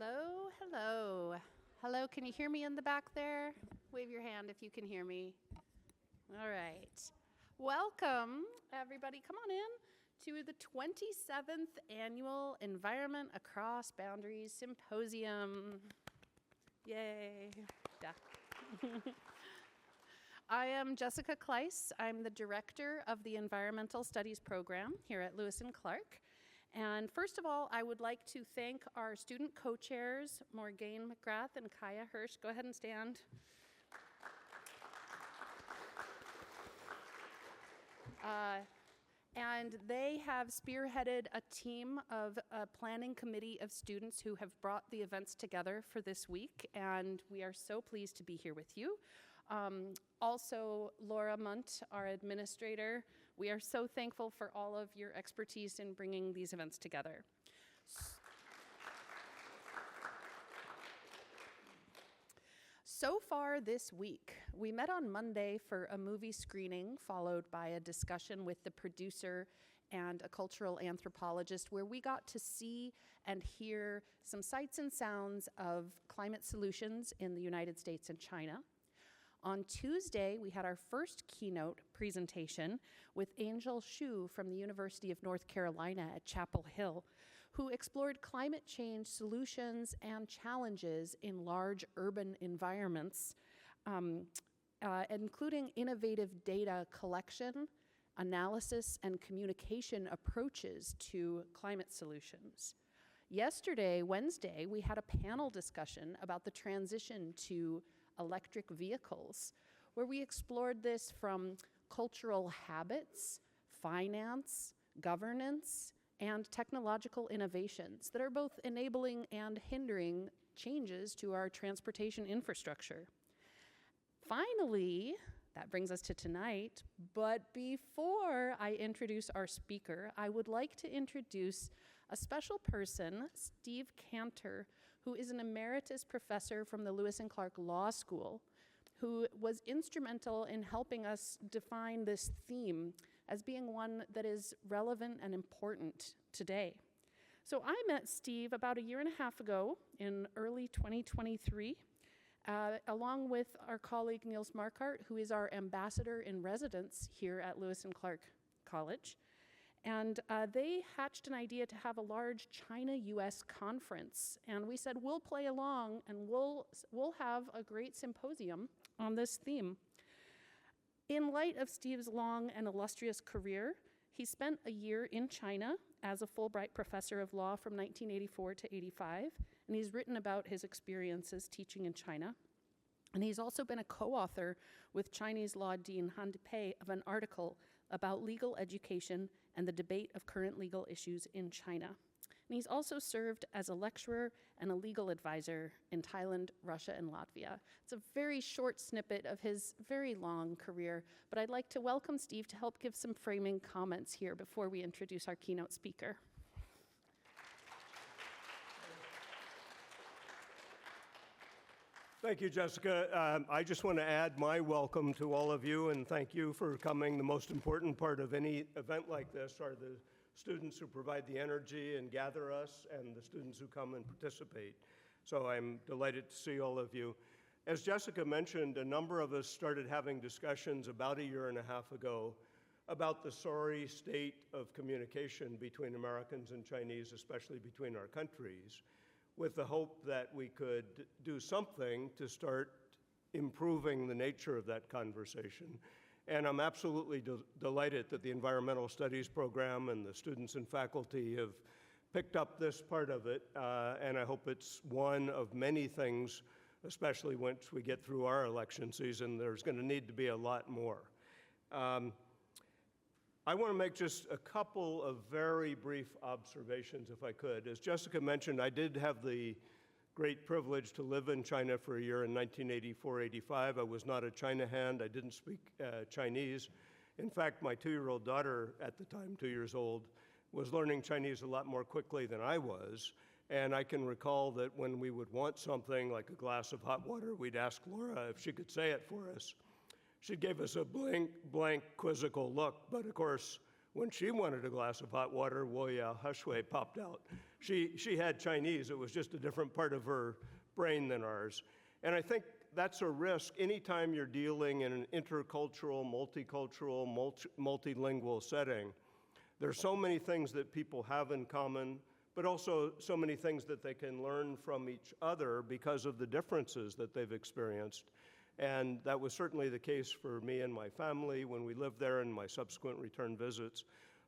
Hello, hello. Hello, can you hear me in the back there? Wave your hand if you can hear me. All right. Welcome, everybody. Come on in to the 27th Annual Environment Across Boundaries Symposium. Yay. Yeah. I am Jessica Kleiss. I'm the director of the Environmental Studies program here at Lewis & Clark. And first of all, I would like to thank our student co-chairs, Morgane McGrath and Kaya Hirsch. Go ahead and stand. And they have spearheaded a team of a planning committee of students who have brought the events together for this week, and we are so pleased to be here with you. Also, Laura Munt, our administrator, we are so thankful for all of your expertise in bringing these events together. So far this week, we met on Monday for a movie screening, followed by a discussion with the producer and a cultural anthropologist, where we got to see and hear some sights and sounds of climate solutions in the United States and China. On Tuesday, we had our first keynote presentation with Angel Xu from the University of North Carolina at Chapel Hill, who explored climate change solutions and challenges in large urban environments, including innovative data collection, analysis, and communication approaches to climate solutions. Yesterday, Wednesday, we had a panel discussion about the transition to electric vehicles, where we explored this from cultural habits, finance, governance, and technological innovations that are both enabling and hindering changes to our transportation infrastructure. Finally, that brings us to tonight, but before I introduce our speaker, I would like to introduce a special person, Steve Cantor, who is an emeritus professor from the Lewis & Clark Law School, who was instrumental in helping us define this theme as being one that is relevant and important today. So I met Steve about a year and a half ago in early 2023, along with our colleague Niels Markart, who is our ambassador in residence here at Lewis & Clark College. And they hatched an idea to have a large China-US conference. And we said, we'll play along and we'll have a great symposium on this theme. In light of Steve's long and illustrious career, he spent a year in China as a Fulbright professor of law from 1984 to 85, and he's written about his experiences teaching in China. And he's also been a co-author with Chinese law dean Han Depei of an article about legal education and the debate of current legal issues in China. And he's also served as a lecturer and a legal advisor in Thailand, Russia, and Latvia. It's a very short snippet of his very long career, but I'd like to welcome Steve to help give some framing comments here before we introduce our keynote speaker. Thank you, Jessica. I just want to add my welcome to all of you and thank you for coming. The most important part of any event like this are the students who provide the energy and gather us and the students who come and participate. So I'm delighted to see all of you. As Jessica mentioned, a number of us started having discussions about a year and a half ago about the sorry state of communication between Americans and Chinese, especially between our countries, with the hope that we could do something to start improving the nature of that conversation. And I'm absolutely delighted that the Environmental Studies program and the students and faculty have picked up this part of it, and I hope it's one of many things, especially once we get through our election season. There's going to need to be a lot more. I want to make just a couple of very brief observations, if I could. As Jessica mentioned, I did have the great privilege to live in China for a year in 1984-85. I was not a China hand. I didn't speak Chinese. In fact, my 2-year-old daughter, at the time 2 years old, was learning Chinese a lot more quickly than I was. And I can recall that when we would want something like a glass of hot water, we'd ask Laura if she could say it for us. She gave us a blank, quizzical look, but of course, When she wanted a glass of hot water, Woya Hushui popped out. She had Chinese. It was just a different part of her brain than ours. And I think that's a risk anytime you're dealing in an intercultural, multicultural, multilingual setting. There's so many things that people have in common, but also so many things that they can learn from each other because of the differences that they've experienced. And that was certainly the case for me and my family when we lived there and my subsequent return visits,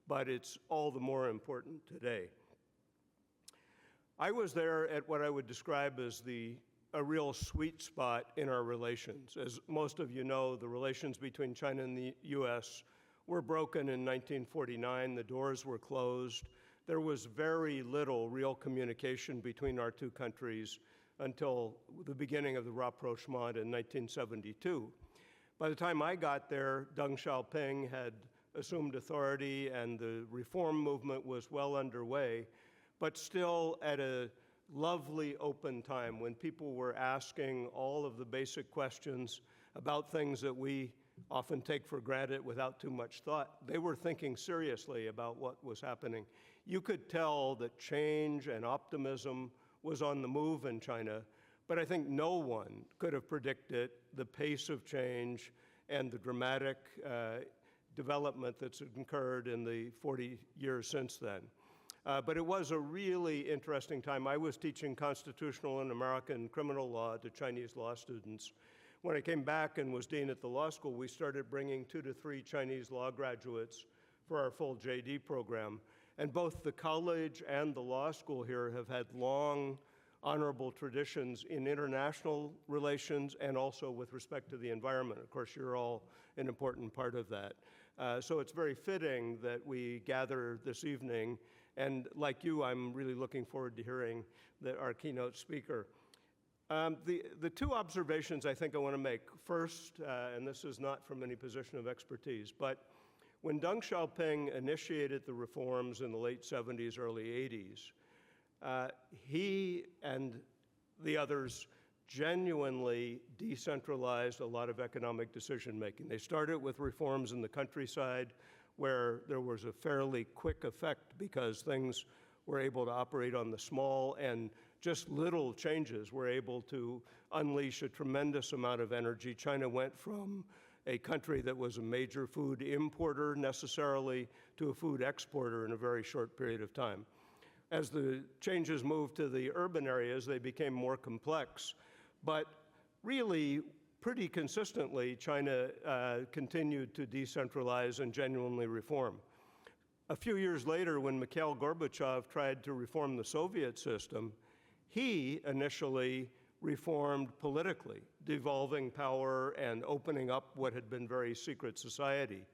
but it's all the more important today. I was there at what I would describe as a real sweet spot in our relations. As most of you know, the relations between China and the US were broken in 1949. The doors were closed. There was very little real communication between our two countries until the beginning of the rapprochement in 1972. By the time I got there, Deng Xiaoping had assumed authority and the reform movement was well underway, but still at a lovely open time when people were asking all of the basic questions about things that we often take for granted without too much thought. They were thinking seriously about what was happening. You could tell that change and optimism was on the move in China, but I think no one could have predicted the pace of change and the dramatic development that's occurred in the 40 years since then. But it was a really interesting time. I was teaching constitutional and American criminal law to Chinese law students. When I came back and was dean at the law school, we started bringing 2 to 3 Chinese law graduates for our full JD program. And both the college and the law school here have had long, honorable traditions in international relations and also with respect to the environment. Of course, you're all an important part of that. So it's very fitting that we gather this evening. And like you, I'm really looking forward to hearing our keynote speaker. The 2 observations I think I want to make. First, and this is not from any position of expertise, but when Deng Xiaoping initiated the reforms in the late 70s, early 80s, he and the others genuinely decentralized a lot of economic decision-making. They started with reforms in the countryside where there was a fairly quick effect because things were able to operate on the small and just little changes were able to unleash a tremendous amount of energy. China went from a country that was a major food importer necessarily to a food exporter in a very short period of time. As the changes moved to the urban areas, they became more complex, but really pretty consistently, China continued to decentralize and genuinely reform. A few years later, when Mikhail Gorbachev tried to reform the Soviet system, he initially reformed politically, devolving power and opening up what had been very secret society.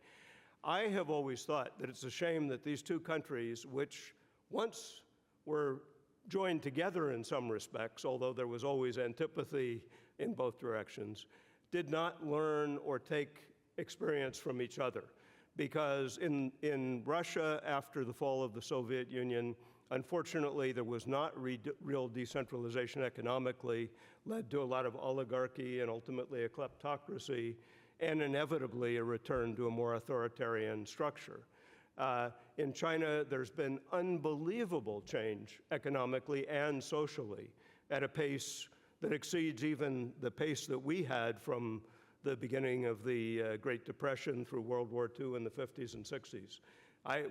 I have always thought that it's a shame that these 2 countries, which once were joined together in some respects, although there was always antipathy in both directions, did not learn or take experience from each other. Because in Russia, after the fall of the Soviet Union, unfortunately, there was not real decentralization economically, led to a lot of oligarchy and ultimately a kleptocracy, and inevitably a return to a more authoritarian structure. In China, there's been unbelievable change economically and socially at a pace that exceeds even the pace that we had from the beginning of the Great Depression through World War II in the 50s and 60s.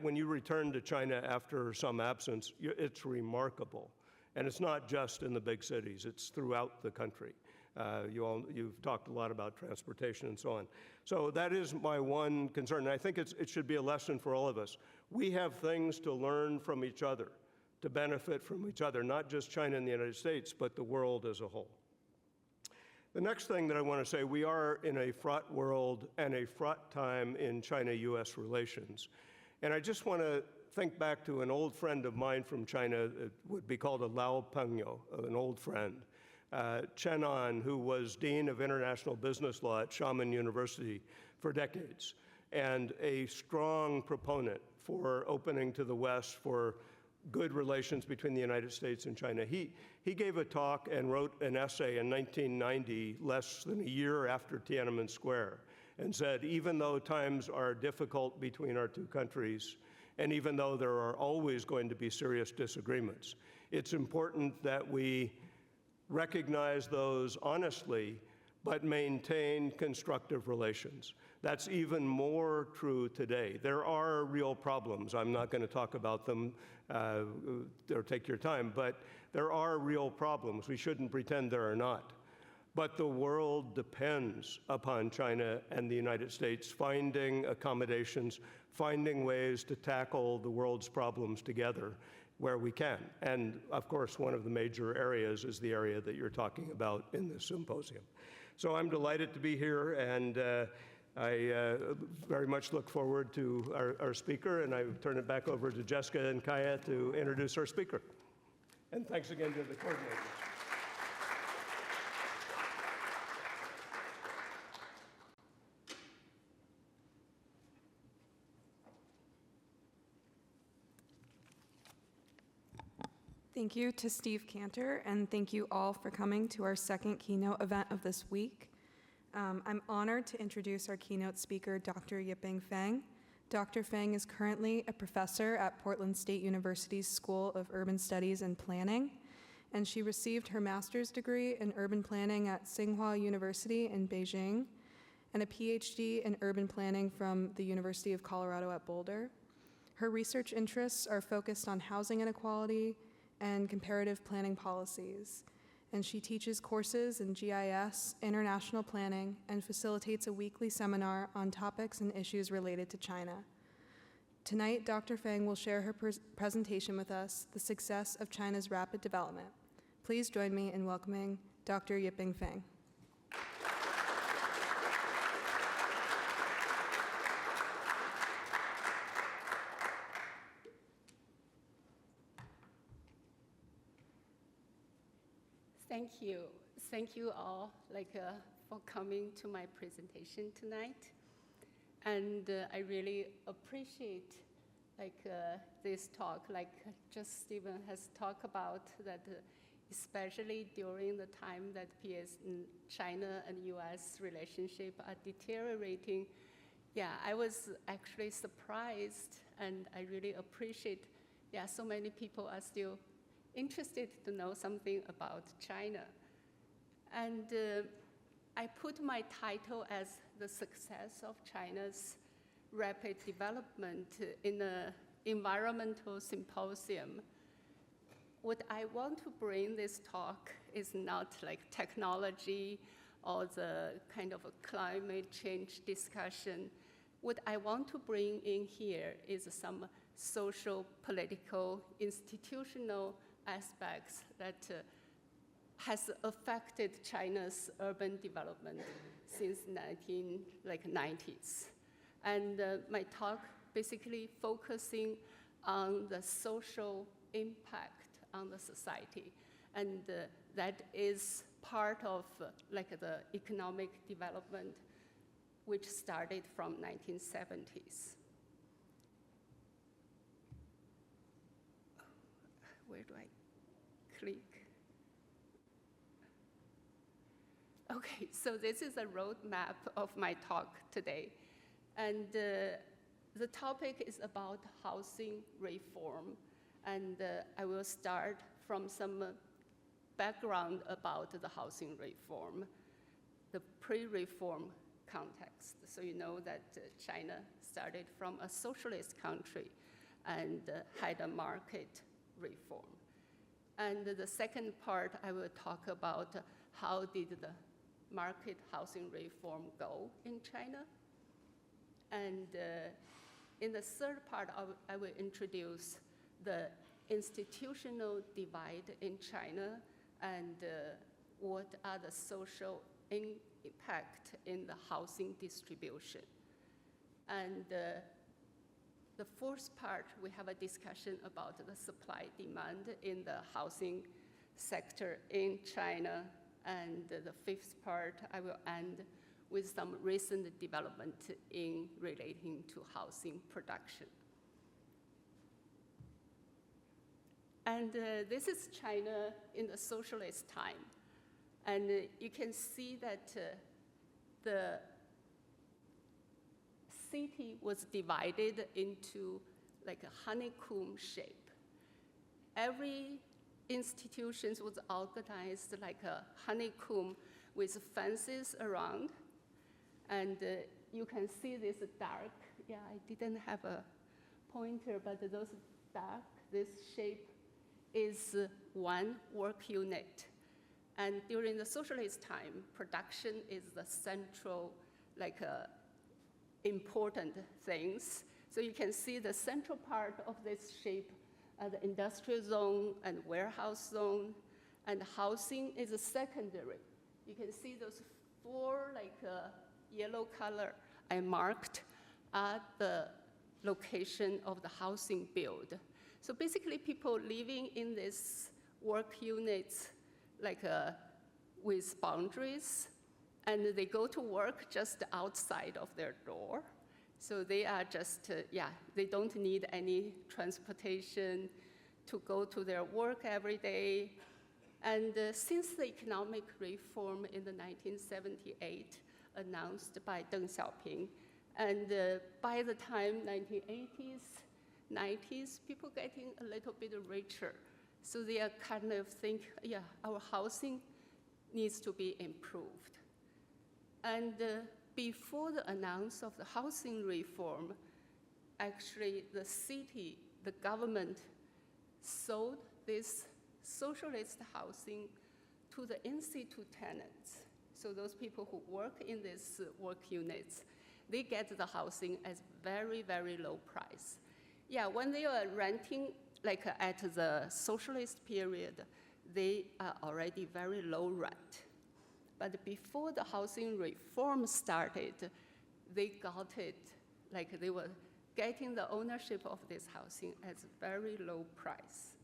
When you return to China after some absence, it's remarkable. And it's not just in the big cities, it's throughout the country. You've talked a lot about transportation and so on. So that is my one concern, and I think it should be a lesson for all of us. We have things to learn from each other, to benefit from each other, not just China and the United States, but the world as a whole. The next thing that I want to say, we are in a fraught world and a fraught time in China-US relations. And I just want to think back to an old friend of mine from China, it would be called a Lao Pengyo, an old friend, Chen An, who was Dean of International Business Law at Xiamen University for decades, and a strong proponent for opening to the West for good relations between the United States and China. He gave a talk and wrote an essay in 1990, less than a year after Tiananmen Square. and said, even though times are difficult between our two countries, and even though there are always going to be serious disagreements, it's important that we recognize those honestly, but maintain constructive relations. That's even more true today. There are real problems. I'm not going to talk about them or take your time, but there are real problems. We shouldn't pretend there are not. But the world depends upon China and the United States finding accommodations, finding ways to tackle the world's problems together where we can. And of course, one of the major areas is the area that you're talking about in this symposium. So I'm delighted to be here, and I very much look forward to our speaker, and I turn it back over to Jessica and Kaya to introduce our speaker. And thanks again to the coordinators. Thank you to Steve Cantor, and thank you all for coming to our second keynote event of this week. I'm honored to introduce our keynote speaker, Dr. Yiping Fang. Dr. Fang is currently a professor at Portland State University's School of Urban Studies and Planning, and she received her master's degree in urban planning at Tsinghua University in Beijing, and a PhD in urban planning from the University of Colorado at Boulder. Her research interests are focused on housing inequality and comparative planning policies, and she teaches courses in GIS, international planning, and facilitates a weekly seminar on topics and issues related to China. Tonight, Dr. Fang will share her presentation with us, The Success of China's Rapid Development. Please join me in welcoming Dr. Yiping Fang. Thank you. Thank you all for coming to my presentation tonight. And I really appreciate this talk, just Stephen has talked about that, especially during the time that China and US relationship are deteriorating. Yeah, I was actually surprised, and I really appreciate, so many people are still interested to know something about China. And I put my title as The Success of China's Rapid Development in an environmental symposium. What I want to bring this talk is not like technology or the kind of a climate change discussion. What I want to bring in here is some social, political, institutional aspects that has affected China's urban development since 1990s. And my talk basically focusing on the social impact on the society. And that is part of the economic development which started from 1970s. Where do I click? Okay, so this is a roadmap of my talk today. And the topic is about housing reform. And I will start from some background about the housing reform, the pre-reform context. So you know that China started from a socialist country and had a market reform. And the second part, I will talk about how did the market housing reform go in China. And in the third part, I will introduce the institutional divide in China and what are the social impact in the housing distribution. And the fourth part, we have a discussion about the supply demand in the housing sector in China. And the fifth part, I will end with some recent development in relating to housing production. And this is China in the socialist time. And you can see that the city was divided into like a honeycomb shape. Every institution was organized like a honeycomb with fences around. And you can see this dark, yeah, I didn't have a pointer, but those dark, this shape is one work unit. And during the socialist time, production is the central, like important things. So you can see the central part of this shape, the industrial zone and warehouse zone, and housing is a secondary. You can see those four like yellow color I marked at the location of the housing build. So basically people living in these work units like with boundaries, and they go to work just outside of their door. So they are just, they don't need any transportation to go to their work every day. And since the economic reform in the 1978 announced by Deng Xiaoping, and by the time 1980s, 90s, people getting a little bit richer. So they are kind of think, our housing needs to be improved. And before the announce of the housing reform, actually the city, the government sold this socialist housing to the in-situ tenants. So those people who work in these work units, they get the housing at very, very low price. Yeah, when they are renting, like at the socialist period, they are already very low rent. But before the housing reform started, they got it, like they were getting the ownership of this housing at very low price.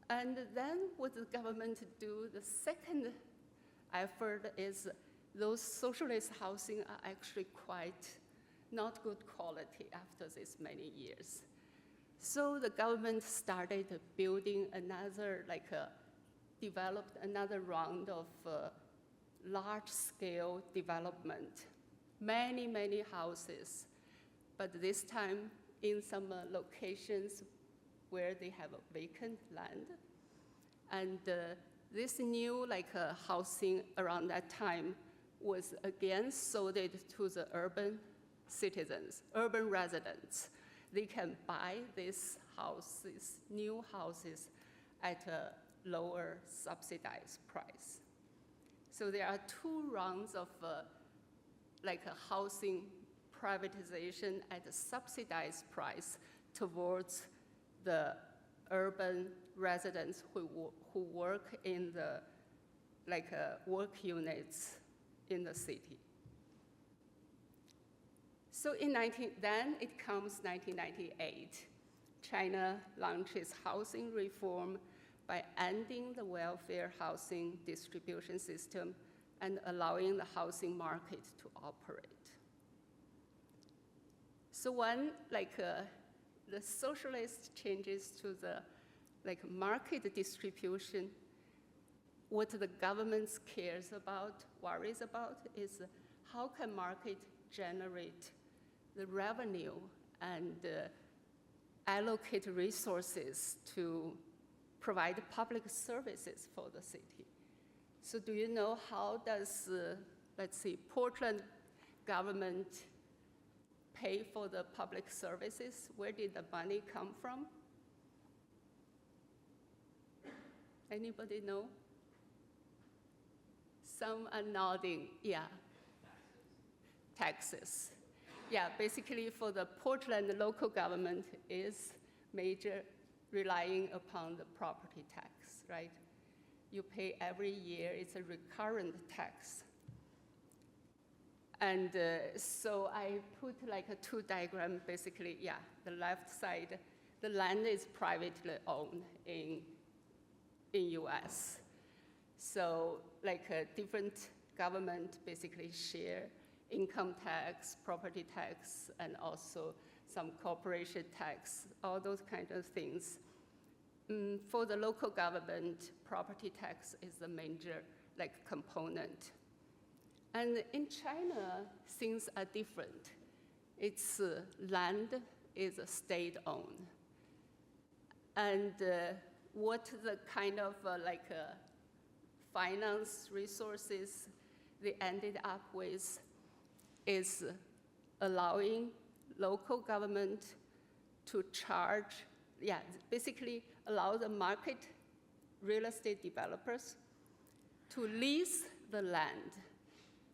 And then what the government do, the second effort is those socialist housing are actually quite not good quality after this many years. So the government started building another, developed another round of large-scale development, many, many houses, but this time in some locations where they have a vacant land. And this new housing around that time was again sold to the urban citizens, urban residents. They can buy these houses, new houses, at a lower subsidized price. So there are two rounds of a housing privatization at a subsidized price towards the urban residents who work in the work units in the city. So then it comes 1998. China launches housing reform by ending the welfare housing distribution system and allowing the housing market to operate. So when the socialist changes to the market distribution, what the government cares about, worries about, is how can market generate the revenue and allocate resources to provide public services for the city. So do you know how does, let's see, Portland government pay for the public services? Where did the money come from? Anybody know? Some are nodding, yeah. Taxes. Yeah, basically for the Portland local government is major relying upon the property tax, right? You pay every year, it's a recurrent tax. And so I put a two diagram, basically, yeah, the left side, the land is privately owned in US. So different government basically share income tax, property tax, and also some corporation tax, all those kind of things. For the local government, property tax is the major component. And in China, things are different. Its land is state-owned. And what the kind of finance resources they ended up with is allowing local government to charge, basically allow the market real estate developers to lease the land.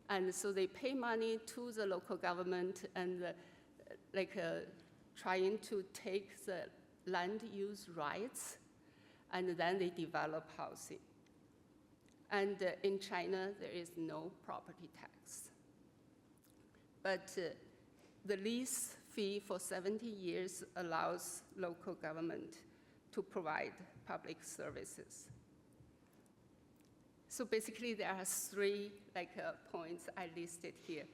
And so they pay money to the local government and trying to take the land use rights, and then they develop housing. And in China, there is no property tax. But the lease fee for 70 years allows local government to provide public services. So basically, there are three points I listed here.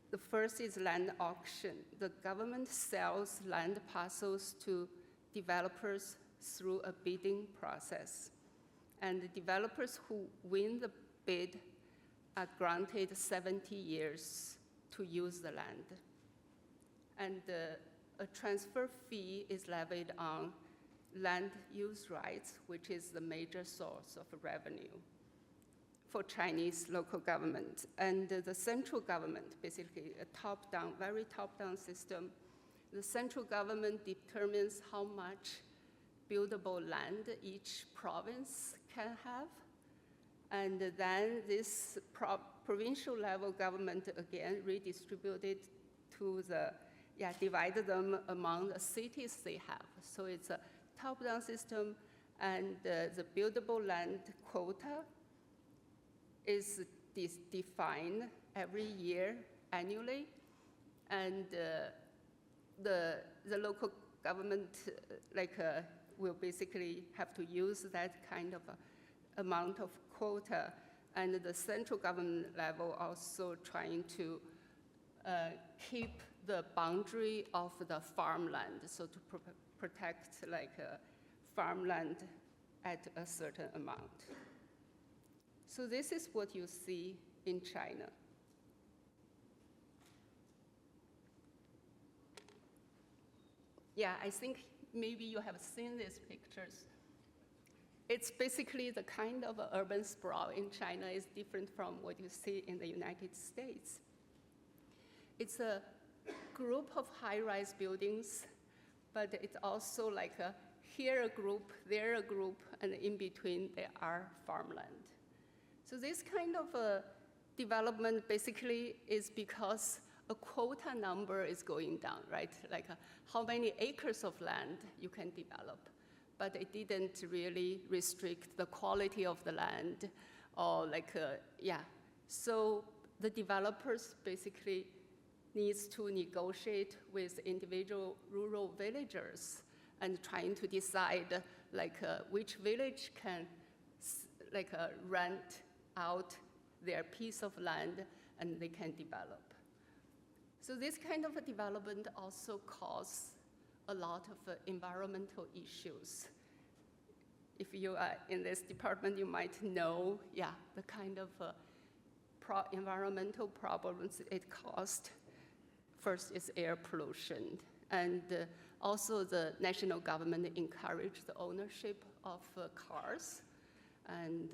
The first is land auction. The government sells land parcels to developers through a bidding process. And the developers who win the bid are granted 70 years to use the land. And a transfer fee is levied on land use rights, which is the major source of revenue for Chinese local government. And the central government, basically a top-down, very top-down system, the central government determines how much buildable land each province can have. And then this provincial level government, again, redistributed to divided them among the cities they have. So it's a top-down system, and the buildable land quota is defined every year, annually, and the local government will basically have to use that kind of amount of quota, and the central government level also trying to keep the boundary of the farmland, so to protect farmland at a certain amount. So this is what you see in China. Yeah, I think maybe you have seen these pictures. It's basically the kind of urban sprawl in China is different from what you see in the United States. It's a group of high-rise buildings, but it's also here a group, there a group, and in between there are farmland. So this kind of development basically is because a quota number is going down, right? How many acres of land you can develop. But it didn't really restrict the quality of the land, or So the developers basically needs to negotiate with individual rural villagers and trying to decide which village can rent out their piece of land and they can develop. So this kind of a development also causes a lot of environmental issues. If you are in this department, you might know, the kind of environmental problems it caused. First is air pollution, and also the national government encouraged the ownership of cars, and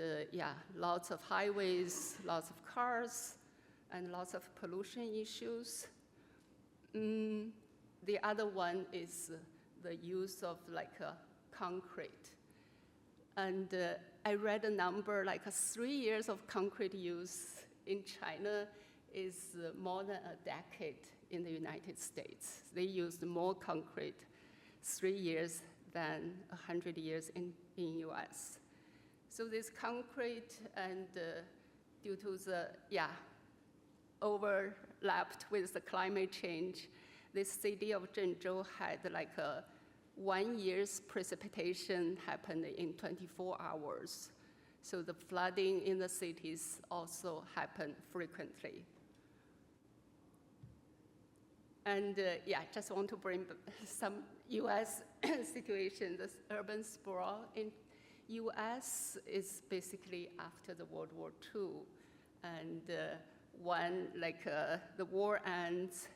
lots of highways, lots of cars, and lots of pollution issues. The other one is the use of concrete. And I read a number, 3 years of concrete use in China is more than a decade in the United States. They used more concrete 3 years than 100 years in US. So this concrete, and due to the, overlapped with the climate change, this city of Zhengzhou had a 1 year's precipitation happened in 24 hours. So the flooding in the cities also happened frequently. And just want to bring some US situation. This urban sprawl in US is basically after the World War II. And when the war ends,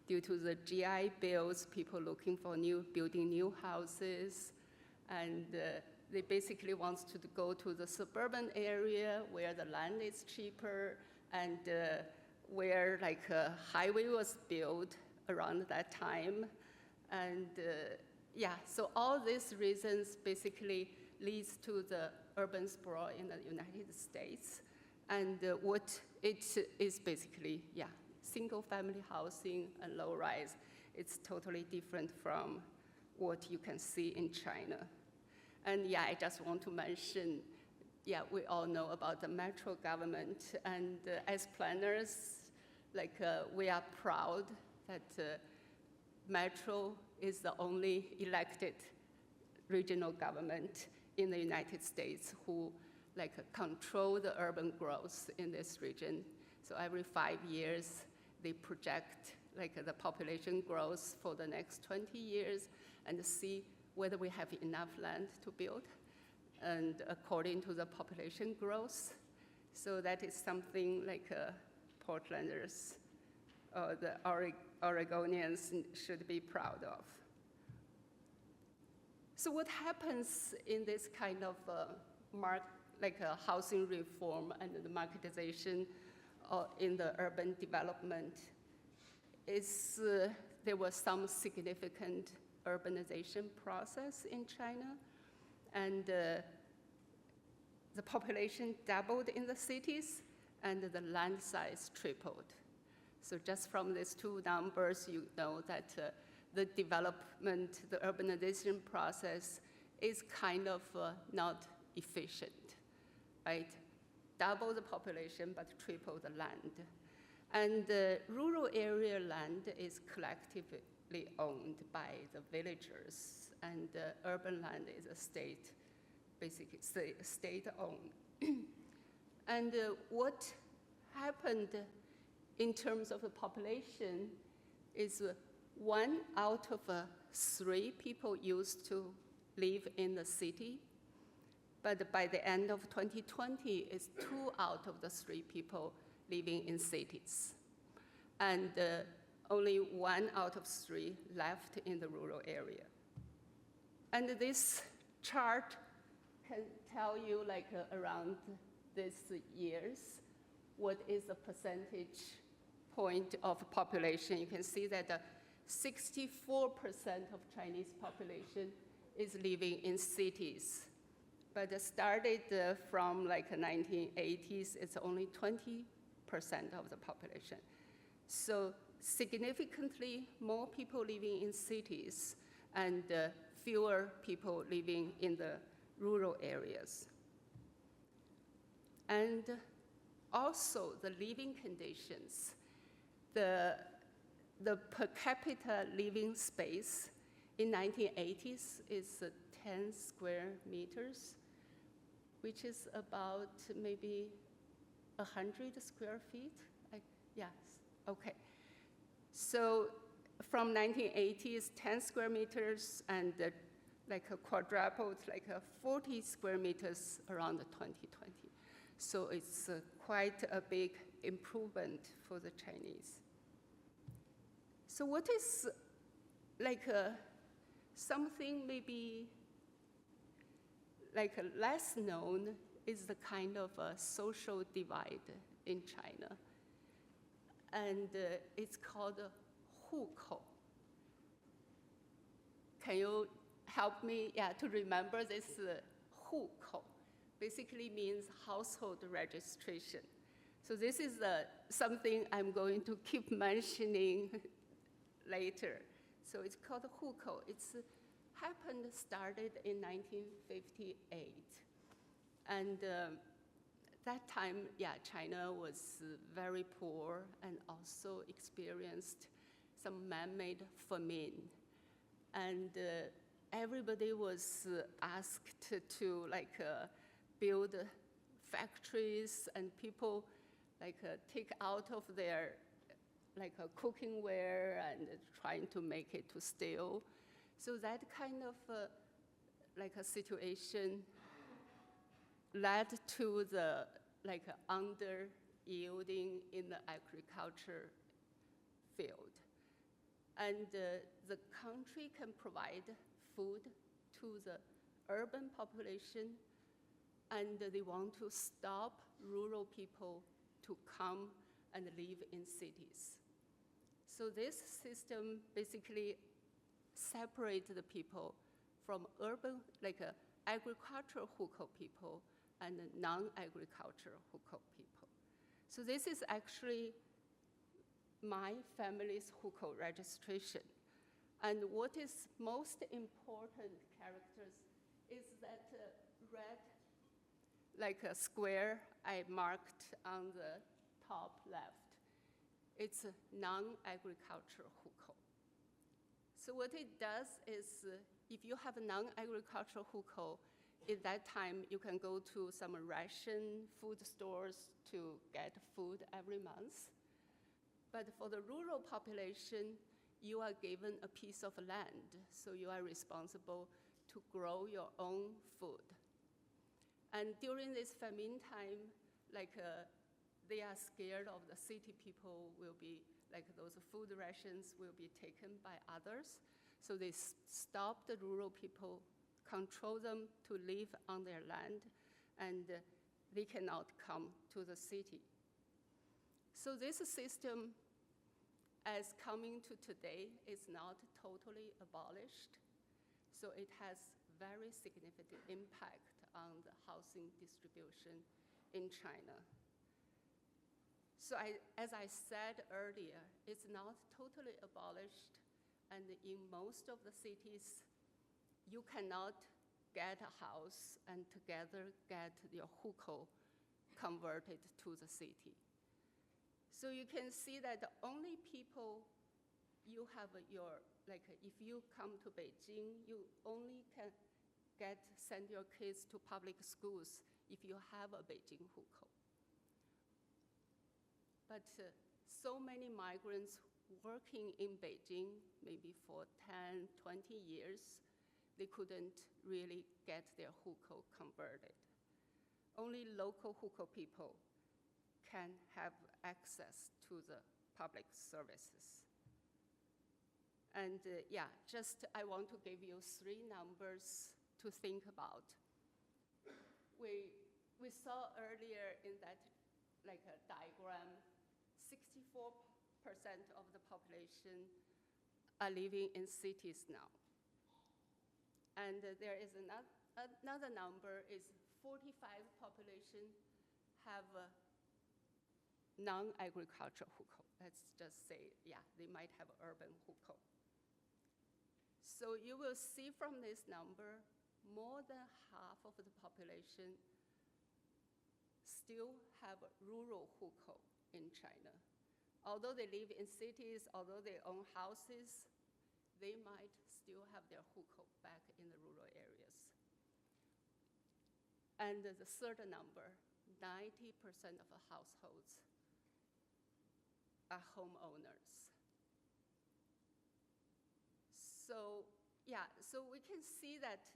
due to the GI bills, people looking for building new houses, and they basically want to go to the suburban area where the land is cheaper and where a highway was built around that time. And so all these reasons basically leads to the urban sprawl in the United States. And what it is basically, single-family housing and low-rise. It's totally different from what you can see in China. And I just want to mention, we all know about the metro government. And as planners, we are proud that metro is the only elected regional government in the United States who control the urban growth in this region. So every 5 years, they project the population growth for the next 20 years and see whether we have enough land to build, and according to the population growth. So that is something Portlanders or the Oregonians should be proud of. So what happens in this kind of housing reform and the marketization in the urban development is there was some significant urbanization process in China, and the population doubled in the cities and the land size tripled. So just from these two numbers, you know that the development, the urbanization process is kind of not efficient, right? Double the population, but triple the land. And the rural area land is collectively owned by the villagers, and urban land is a state, basically state-owned. And what happened in terms of the population is 1 out of 3 people used to live in the city, but by the end of 2020, it's 2 out of the 3 people living in cities. And only 1 out of 3 left in the rural area. And this chart can tell you around these years, what is the percentage point of population. You can see that 64% of Chinese population is living in cities. But it started from 1980s, it's only 20% of the population. So significantly more people living in cities and fewer people living in the rural areas. And also the living conditions. The per capita living space in 1980s is 10 square meters, which is about maybe 100 square feet. Yes, okay. So from 1980s, 10 square meters, and quadrupled, 40 square meters around 2020. So it's quite a big improvement for the Chinese. So what is something maybe less known is the kind of social divide in China. And it's called hukou. Can you help me to remember this hukou? Basically means household registration. So this is something I'm going to keep mentioning later. So it's called hukou. It's started in 1958. And that time, China was very poor and also experienced some man-made famine. And everybody was asked to build factories, and people take out of their cooking ware and trying to make it to steel. So that kind of a situation led to the yielding in the agriculture field. And the country can provide food to the urban population, and they want to stop rural people to come and live in cities. So this system basically separates the people from urban, like agricultural hukou people and non-agricultural hukou people. So this is actually my family's hukou registration. And what is most important characters is that red, like a square I marked on the top left. It's a non-agricultural hukou. So what it does is, if you have a non-agricultural hukou, at that time you can go to some ration food stores to get food every month. But for the rural population, you are given a piece of land, so you are responsible to grow your own food. And during this famine time, like they are scared of the city people will be, like those food rations will be taken by others. So they stop the rural people, control them to live on their land, and they cannot come to the city. So this system, as coming to today, is not totally abolished. So it has very significant impact on the housing distribution in China. So as I said earlier, it's not totally abolished, and in most of the cities, you cannot get a house and together get your hukou converted to the city. So you can see that the only people you have your, like if you come to Beijing, you only can send your kids to public schools if you have a Beijing hukou. But so many migrants working in Beijing, maybe for 10, 20 years, they couldn't really get their hukou converted. Only local hukou people can have access to the public services. And I want to give you 3 numbers to think about. We saw earlier in that like a diagram, 64% of the population are living in cities now. And there is another number is 45% population have non-agricultural hukou. Let's just say, they might have urban hukou. So you will see from this number, more than half of the population still have rural hukou in China. Although they live in cities, although they own houses, they might still have their hukou back in the rural areas. And the third number, 90% of the households are homeowners. So we can see that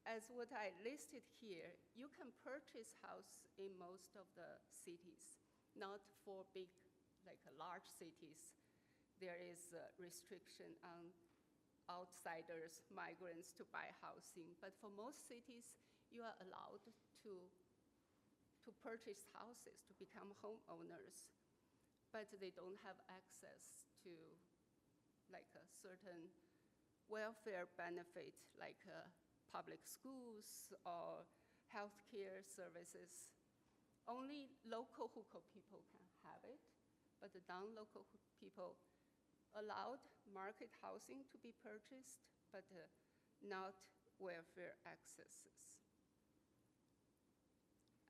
as what I listed here, you can purchase house in most of the cities, not for big, like large cities. There is a restriction on outsiders, migrants to buy housing. But for most cities, you are allowed to purchase houses, to become homeowners, but they don't have access to like a certain welfare benefit, like public schools or healthcare services. Only local hukou people can have it, but the non-local people allowed market housing to be purchased, but not welfare accesses.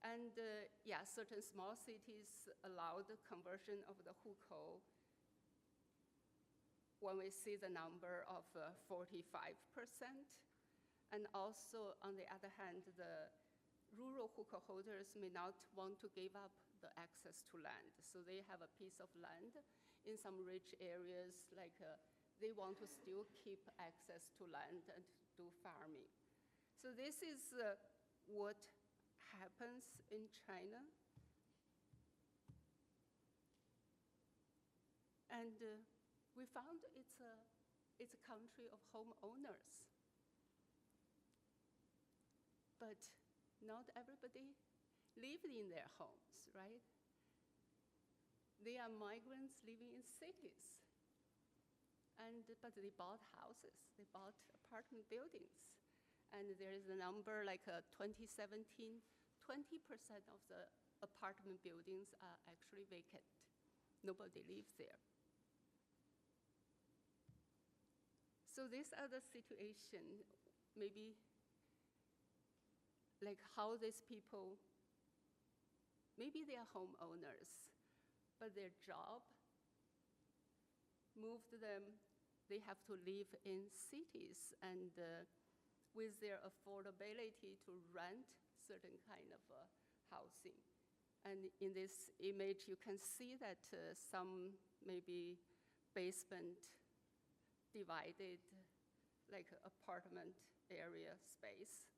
And certain small cities allowed the conversion of the hukou when we see the number of 45%. And also, on the other hand, the rural hukou holders may not want to give up the access to land. So they have a piece of land in some rich areas, like they want to still keep access to land and do farming. So this is what happens in China. And we found it's a country of homeowners. But not everybody lived in their homes, right? They are migrants living in cities. But they bought houses, they bought apartment buildings. And there is a number like 2017, 20% of the apartment buildings are actually vacant. Nobody lives there. So these are the situation, maybe like how these people, maybe they are homeowners, but their job moved them, they have to live in cities, and with their affordability to rent certain kind of housing. And in this image, you can see that some maybe basement divided like apartment area space.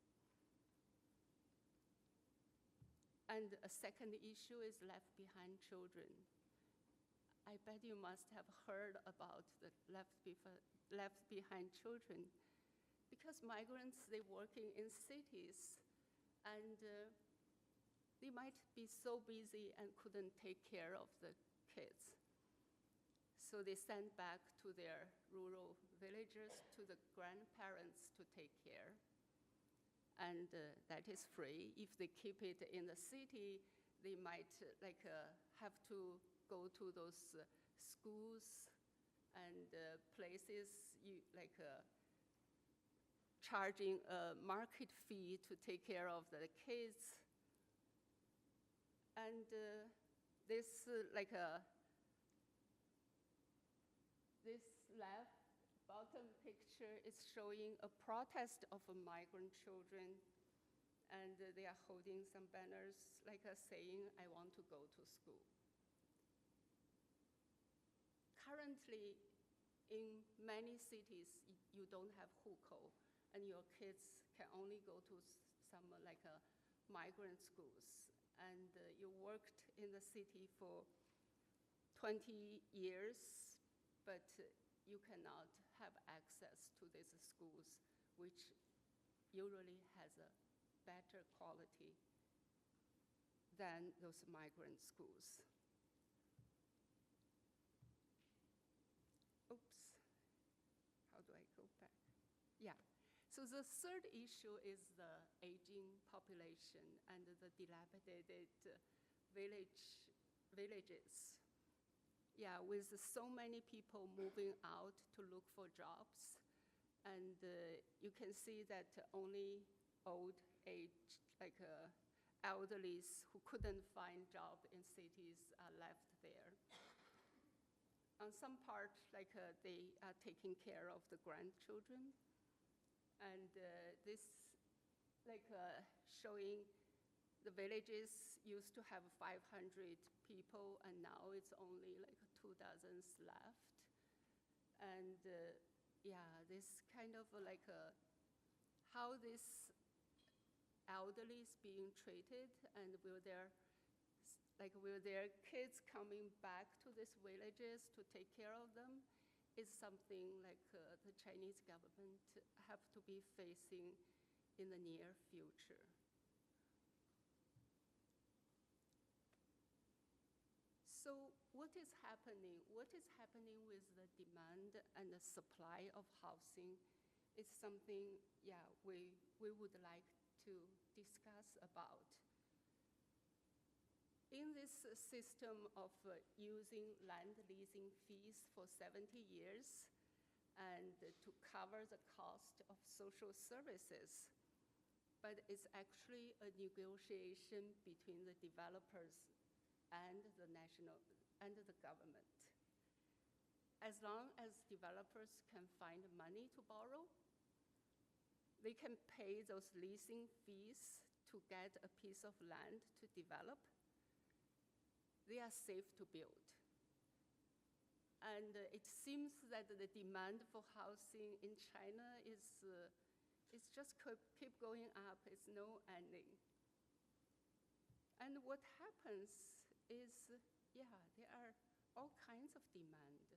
And a second issue is left behind children. I bet you must have heard about the left behind children, because migrants, they working in cities, and they might be so busy and couldn't take care of the kids. So they send back to their rural villages, to the grandparents to take care. And that is free. If they keep it in the city, they might have to go to those schools and places, charging a market fee to take care of the kids. And this left bottom picture is showing a protest of migrant children, and they are holding some banners saying, "I want to go to school." Currently, in many cities, you don't have hukou, and your kids can only go to some migrant schools. And you worked in the city for 20 years, but you cannot have access to these schools, which usually has a better quality than those migrant schools. Oops, how do I go back? Yeah, so the third issue is the aging population and the dilapidated villages. Yeah, with so many people moving out to look for jobs, and you can see that only old age, elderlies who couldn't find job in cities are left there. On some part, they are taking care of the grandchildren, and this showing the villages used to have 500 people, and now it's only 2 dozen left. And yeah, this kind of how this elderly is being treated, and will their kids coming back to these villages to take care of them, is something the Chinese government have to be facing in the near future. So what is happening? What is happening with the demand and the supply of housing is something, yeah, we would like to discuss about. In this system of using land leasing fees for 70 years and to cover the cost of social services, but it's actually a negotiation between the developers and the government. As long as developers can find money to borrow, they can pay those leasing fees to get a piece of land to develop, they are safe to build. And it seems that the demand for housing in China is just keep going up, it's no ending. And what happens is, yeah, there are all kinds of demand.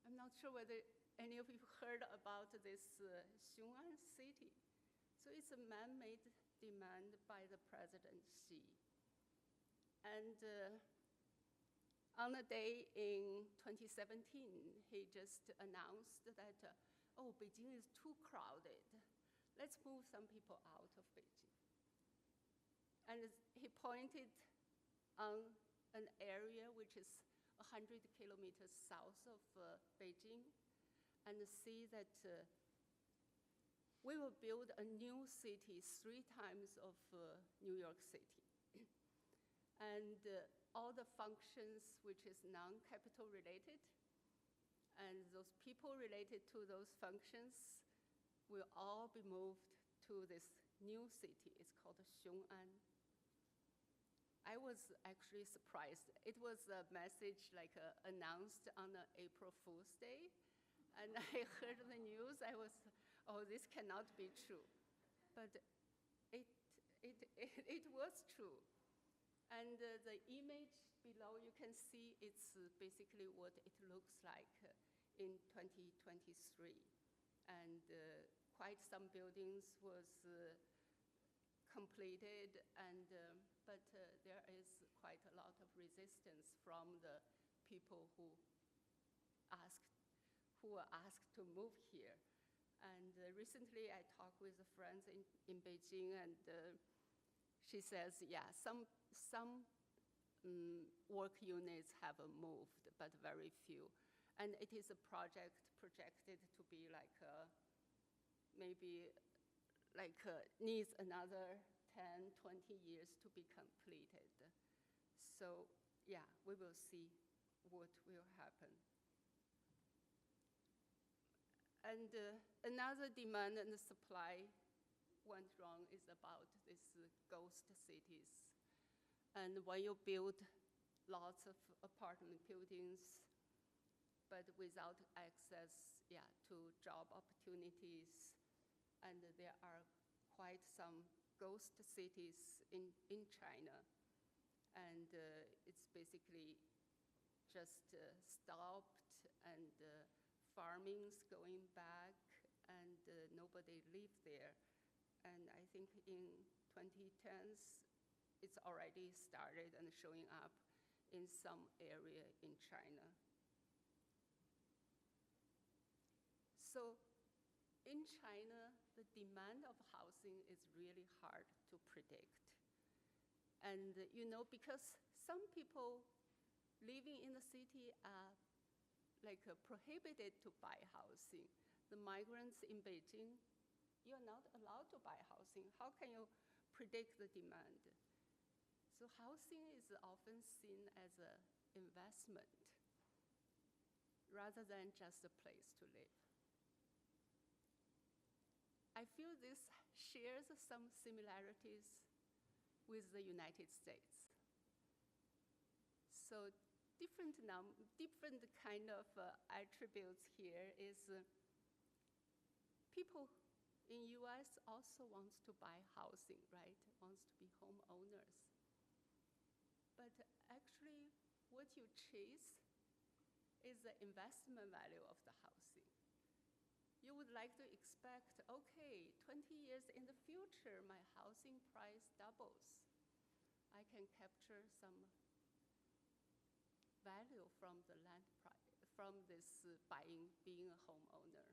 I'm not sure whether any of you heard about this Xiong'an city. So it's a man-made demand by the President Xi. And on a day in 2017, he just announced that, oh, Beijing is too crowded. Let's move some people out of Beijing. And he pointed on an area which is 100 kilometers south of Beijing, and see that we will build a new city 3 times of New York City. And all the functions which is non-capital related, and those people related to those functions will all be moved to this new city. It's called Xiong'an. I was actually surprised. It was a message announced on April Fool's Day, and I heard the news. I was, oh, this cannot be true, but it was true. And the image below, you can see it's basically what it looks like in 2023, and quite some buildings was completed, and but there is quite a lot of resistance from the people who were asked to move here. And recently I talked with a friend in Beijing, and she says, yeah, some work units have moved, but very few. And it is a project projected to be maybe needs another 10, 20 years to be completed. So yeah, we will see what will happen. And another demand and supply went wrong is about these ghost cities. And when you build lots of apartment buildings, but without access, to job opportunities, and there are quite some ghost cities in China, and it's basically just stopped, and farming's going back, and nobody lives there. And I think in 2010s, it's already started and showing up in some area in China. So in China, the demand of housing is really hard to predict. And because some people living in the city are prohibited to buy housing. The migrants in Beijing, you're not allowed to buy housing. How can you predict the demand? So housing is often seen as an investment rather than just a place to live. I feel this shares some similarities with the United States. So different kind of attributes here is people in US also wants to buy housing, right? Wants to be homeowners. But actually, what you chase is the investment value of the housing. You would like to expect, okay, 20 years in the future, my housing price doubles. I can capture some value from the land price, from this being a homeowner.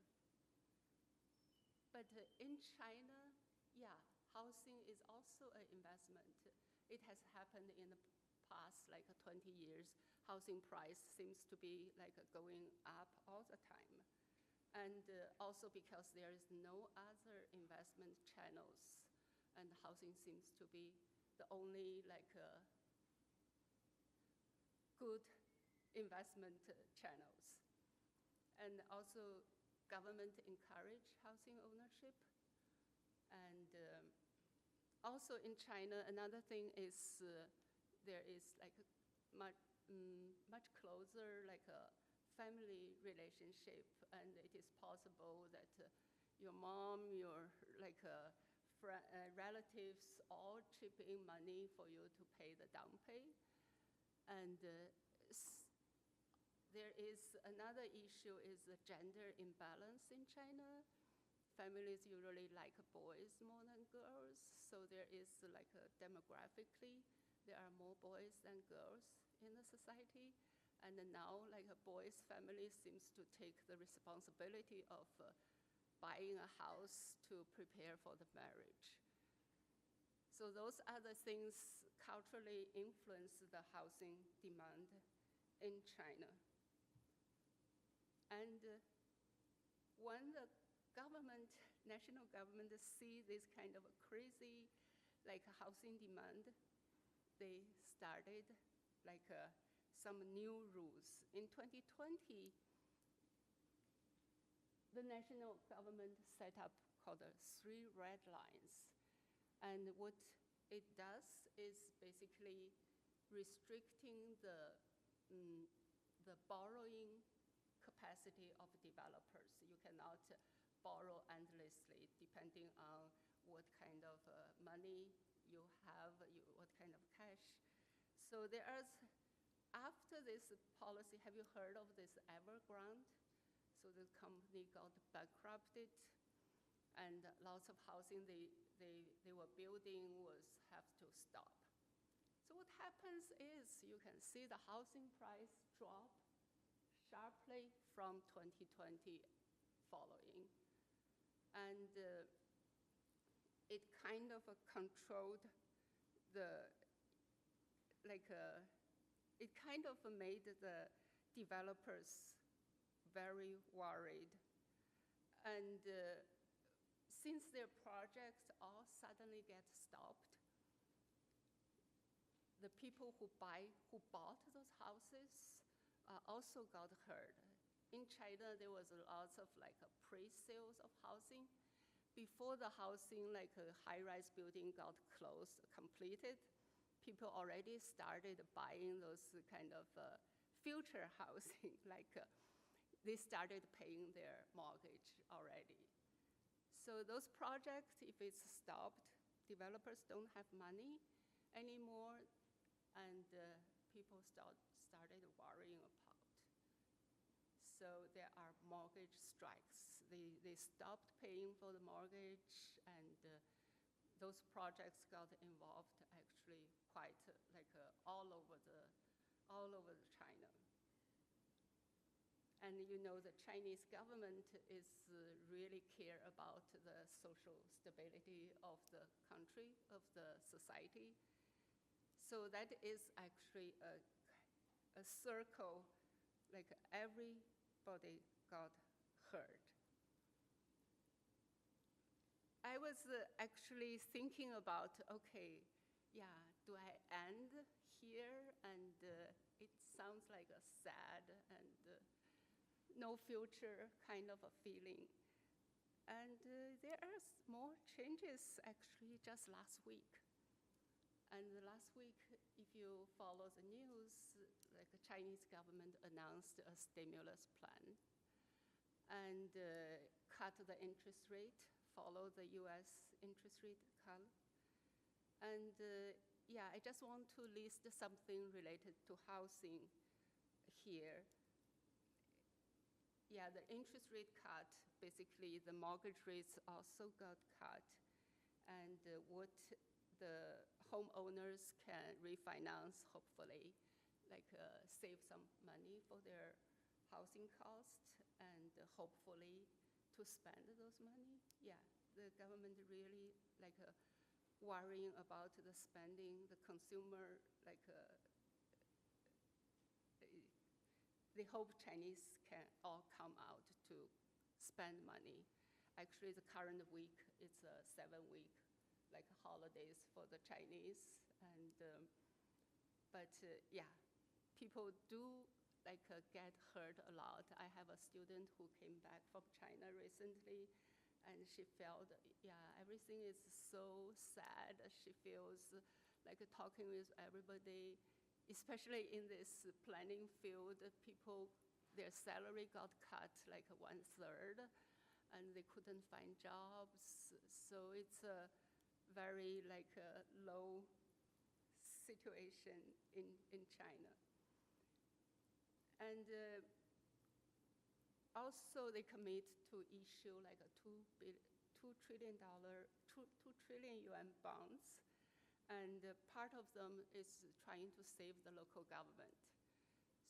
But in China, housing is also an investment. It has happened in the past 20 years. Housing price seems to be going up all the time. And also because there is no other investment channels, and housing seems to be the only good investment channels. And also government encourage housing ownership. And also in China, another thing is there is much closer a family relationship, and it is possible that your mom, your relatives all chip in money for you to pay the down pay. And there is another issue is the gender imbalance in China. Families usually like boys more than girls, so there is like demographically, there are more boys than girls in the society. And now like a boy's family seems to take the responsibility of buying a house to prepare for the marriage. So those are the things culturally influence the housing demand in China. And when the government, national government see this kind of a crazy like housing demand, they started like some new rules. In 2020, the national government set up called the 3 red lines. And what it does is basically restricting the borrowing capacity of developers. You cannot borrow endlessly depending on what kind of money you have, what kind of cash. So after this policy, have you heard of this Evergrande? So the company got bankrupted, and lots of housing they were building have to stop. So what happens is you can see the housing price drop sharply from 2020 following. And it kind of controlled it kind of made the developers very worried. And since their projects all suddenly get stopped, the people who bought those houses also got hurt. In China, there was lots of like pre-sales of housing. Before the housing, like a high-rise building got completed, people already started buying those kind of future housing, like they started paying their mortgage already. So those projects, if it's stopped, developers don't have money anymore, and people started worrying about. So there are mortgage strikes. They stopped paying for the mortgage, and those projects got involved actually quite all over China. And you know the Chinese government is really care about the social stability of the country, of the society. So that is actually a circle, like everybody got hurt. I was actually thinking about, okay, yeah, do I end here? And it sounds like a sad and no future kind of a feeling. And there are more changes actually just last week. And last week, if you follow the news, like the Chinese government announced a stimulus plan and cut the interest rate, follow the US interest rate cut. And yeah, I just want to list something related to housing here. Yeah, the interest rate cut, basically the mortgage rates also got cut. And what the homeowners can refinance, hopefully, like save some money for their housing costs and hopefully to spend those money. Yeah, the government really like worrying about the spending, the consumer, like they hope Chinese can all come out to spend money. Actually, the current week, it's a 7-week like holidays for the Chinese. And, but yeah, people do like get hurt a lot. I have a student who came back from China recently, and she felt, yeah, everything is so sad. She feels like talking with everybody, especially in this planning field, people, their salary got cut like 1/3, and they couldn't find jobs. So it's a very like low situation in China. And also they commit to issue like a $2 trillion yuan bonds. And part of them is trying to save the local government.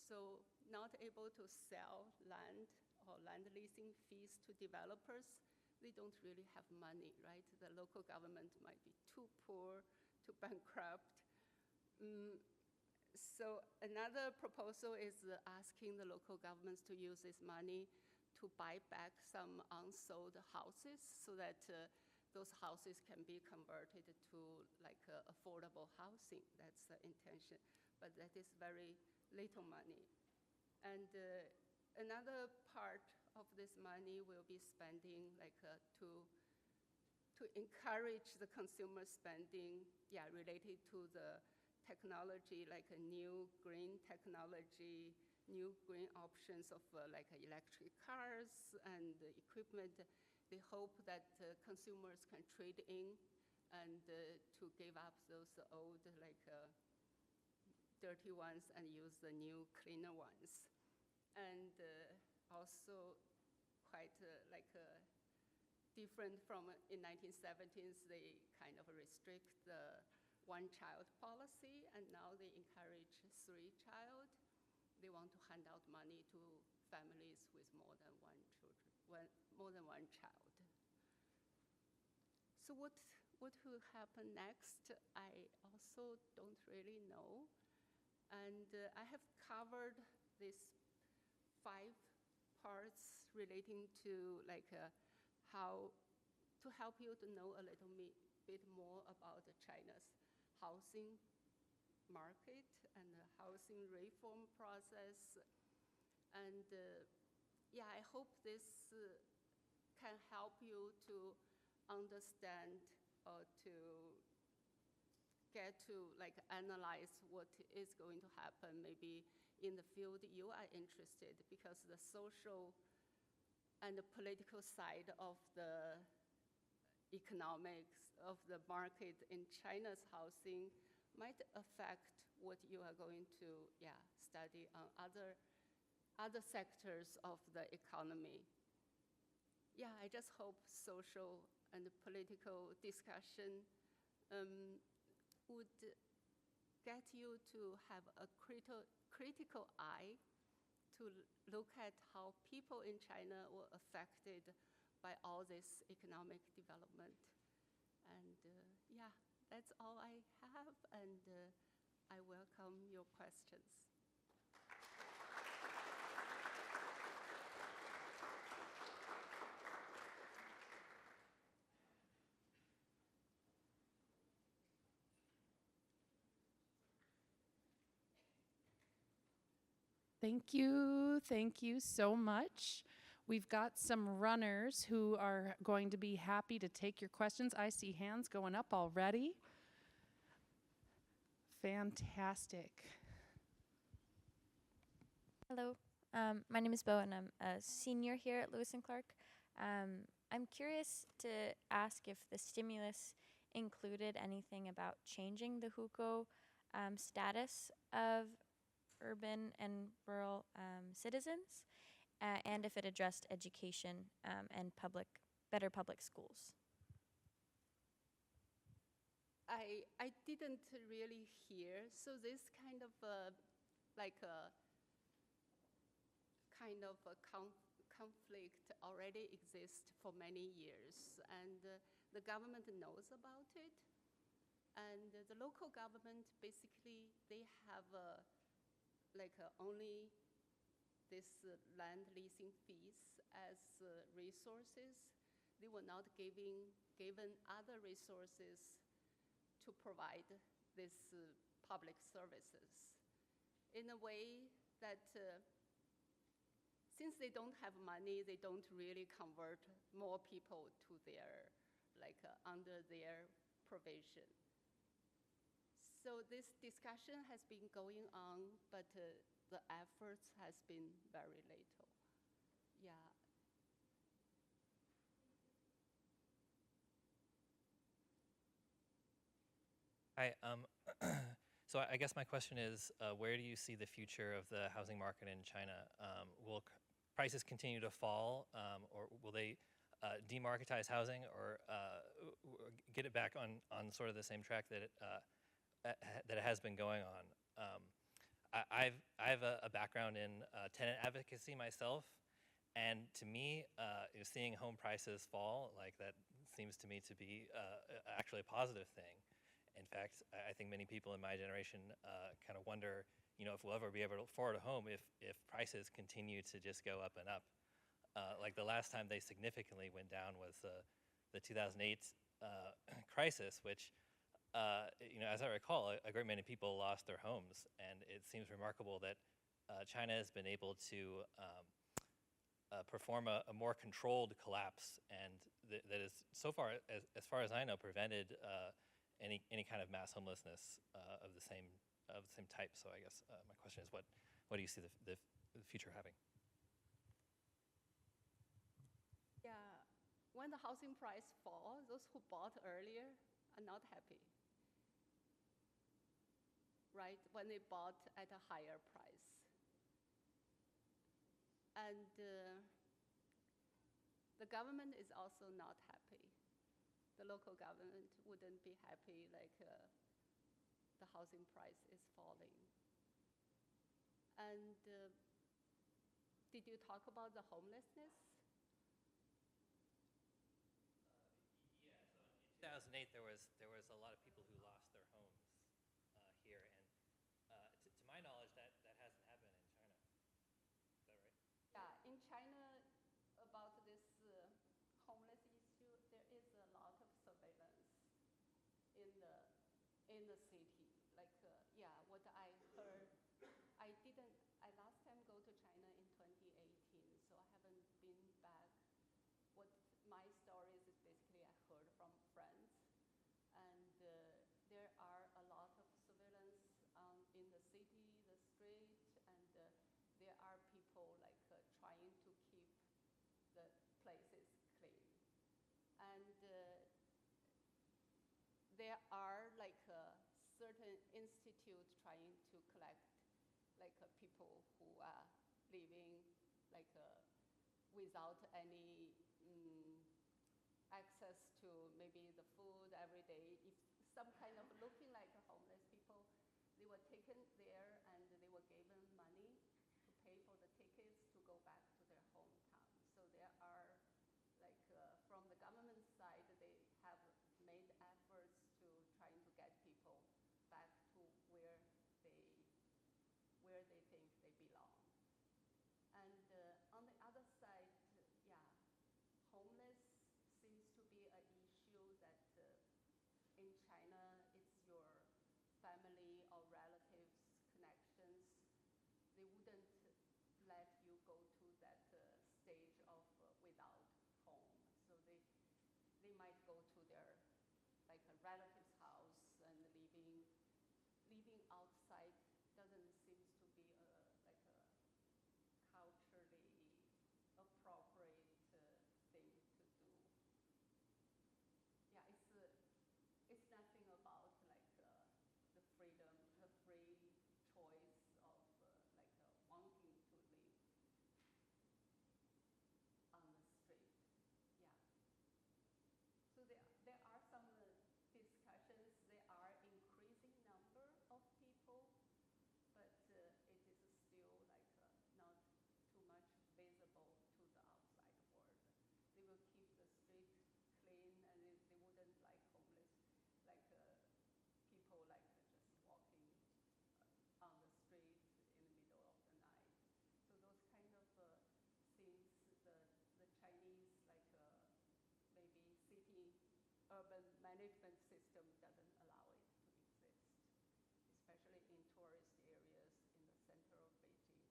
So not able to sell land or land leasing fees to developers, they don't really have money, right? The local government might be too poor to bankrupt. So another proposal is asking the local governments to use this money to buy back some unsold houses so that those houses can be converted to like affordable housing. That's the intention, but that is very little money. And another part of this money will be spending like to encourage the consumer spending, related to the technology, like a new green technology, new green options of like electric cars and equipment. They hope that consumers can trade in and to give up those old like dirty ones and use the new cleaner ones. And also quite different from in 1970s, they kind of restrict the one-child policy, and now they encourage three-child. They want to hand out money to families with more than one child. So what will happen next? I also don't really know. And I have covered these 5 parts relating to like how to help you to know a little bit more about China's housing market and the housing reform process. And I hope this can help you to understand or to get to like analyze what is going to happen maybe in the field you are interested, because the social and the political side of the economics of the market in China's housing might affect what you are going to study on other sectors of the economy. I just hope social and political discussion would get you to have a critical eye to look at how people in China were affected by all this economic development. And that's all I have, and I welcome your questions. Thank you so much. We've got some runners who are going to be happy to take your questions. I see hands going up already. Fantastic. Hello, my name is Bo, and I'm a senior here at Lewis and Clark. I'm curious to ask if the stimulus included anything about changing the hukou status of urban and rural citizens, and if it addressed education and better public schools. I didn't really hear, so this kind of conflict already exists for many years, and the government knows about it. And the local government, basically, they have only this land leasing fees as resources. They were not given other resources to provide these public services. In a way that since they don't have money, they don't really convert more people to their, under their provision. So this discussion has been going on, but the efforts has been very little. Hi, So I guess my question is, where do you see the future of the housing market in China? Will prices continue to fall, or will they demarketize housing, or get it back on sort of the same track that that it has been going on? I have a background in tenant advocacy myself, and to me, seeing home prices fall, like, that seems to me to be actually a positive thing. In fact, I think many people in my generation kind of wonder, if we'll ever be able to afford a home if prices continue to just go up and up. Like, the last time they significantly went down was the 2008 crisis, which, as I recall, a great many people lost their homes, and it seems remarkable that China has been able to perform a more controlled collapse, and that is, so far as I know, prevented any kind of mass homelessness of the same type. So I guess my question is, what do you see the future having? Yeah, when the housing price falls, those who bought earlier are not happy, right? When they bought at a higher price. And the government is also not happy. The local government wouldn't be happy, like, the housing price is falling. And did you talk about the homelessness? Yeah. So in 2008, there was a lot of people who lost their homes here, and to my knowledge, that hasn't happened in China. Is that right? Yeah, in China, about this homeless issue, there is a lot of surveillance in the city. Like, yeah, what I heard, I last time go to China in 2018, so I haven't been back. What my stories is basically I heard from friends, and there are a lot of surveillance in the city, the street, and there are people like trying to keep the places clean. And there are like certain institutes trying to collect like people who are living like without any access to maybe the food every day. If some kind of looking like homeless people, they were taken there and they were given money to pay for the tickets to go back to their hometown. So there are like from the government side, they have made efforts to trying to get people back to where they think they belong. And on the other side, yeah, homeless seems to be an issue that in China, it's your family or relatives connections. They wouldn't let you go to that stage of without home. So they might go to their like a relative's house and living outside doesn't seem to be like a culturally appropriate thing to do. Yeah, it's nothing about like the freedom, the free choice of like wanting to live on the street. Yeah. So there are some discussions. There are increasing number of people, but it is still like not too much visible to the outside world. They will keep the street clean, and they wouldn't like homeless, like people like just walking on the street in the middle of the night. So those kind of things, the Chinese like maybe city urban management system doesn't allow it to exist, especially in tourist areas in the center of Beijing.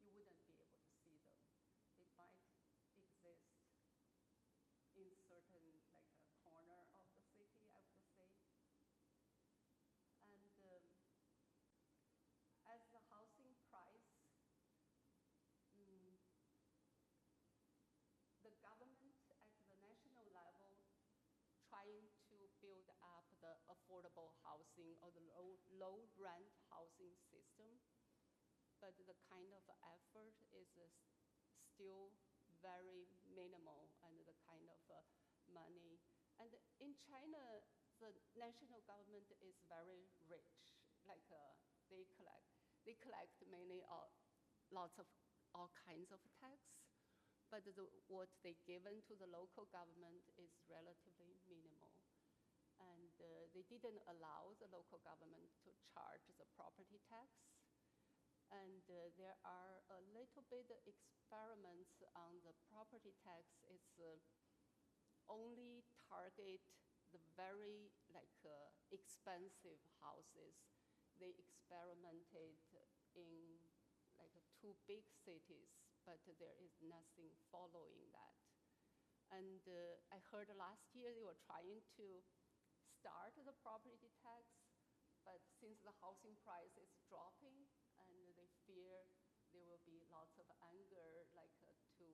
You wouldn't be able to see them. It might exist in certain like a corner of the city, I would say. And as the housing price, the government at the national level trying to the affordable housing or the low rent housing system, but the kind of effort is still very minimal, and the kind of money. And in China, the national government is very rich. Like they collect mainly lots of all kinds of tax, but what they given to the local government is relatively minimal. And they didn't allow the local government to charge the property tax. And there are a little bit experiments on the property tax. It's only target the very expensive houses. They experimented in like 2 big cities, but there is nothing following that. And I heard last year they were trying to start the property tax, but since the housing price is dropping, and they fear there will be lots of anger, to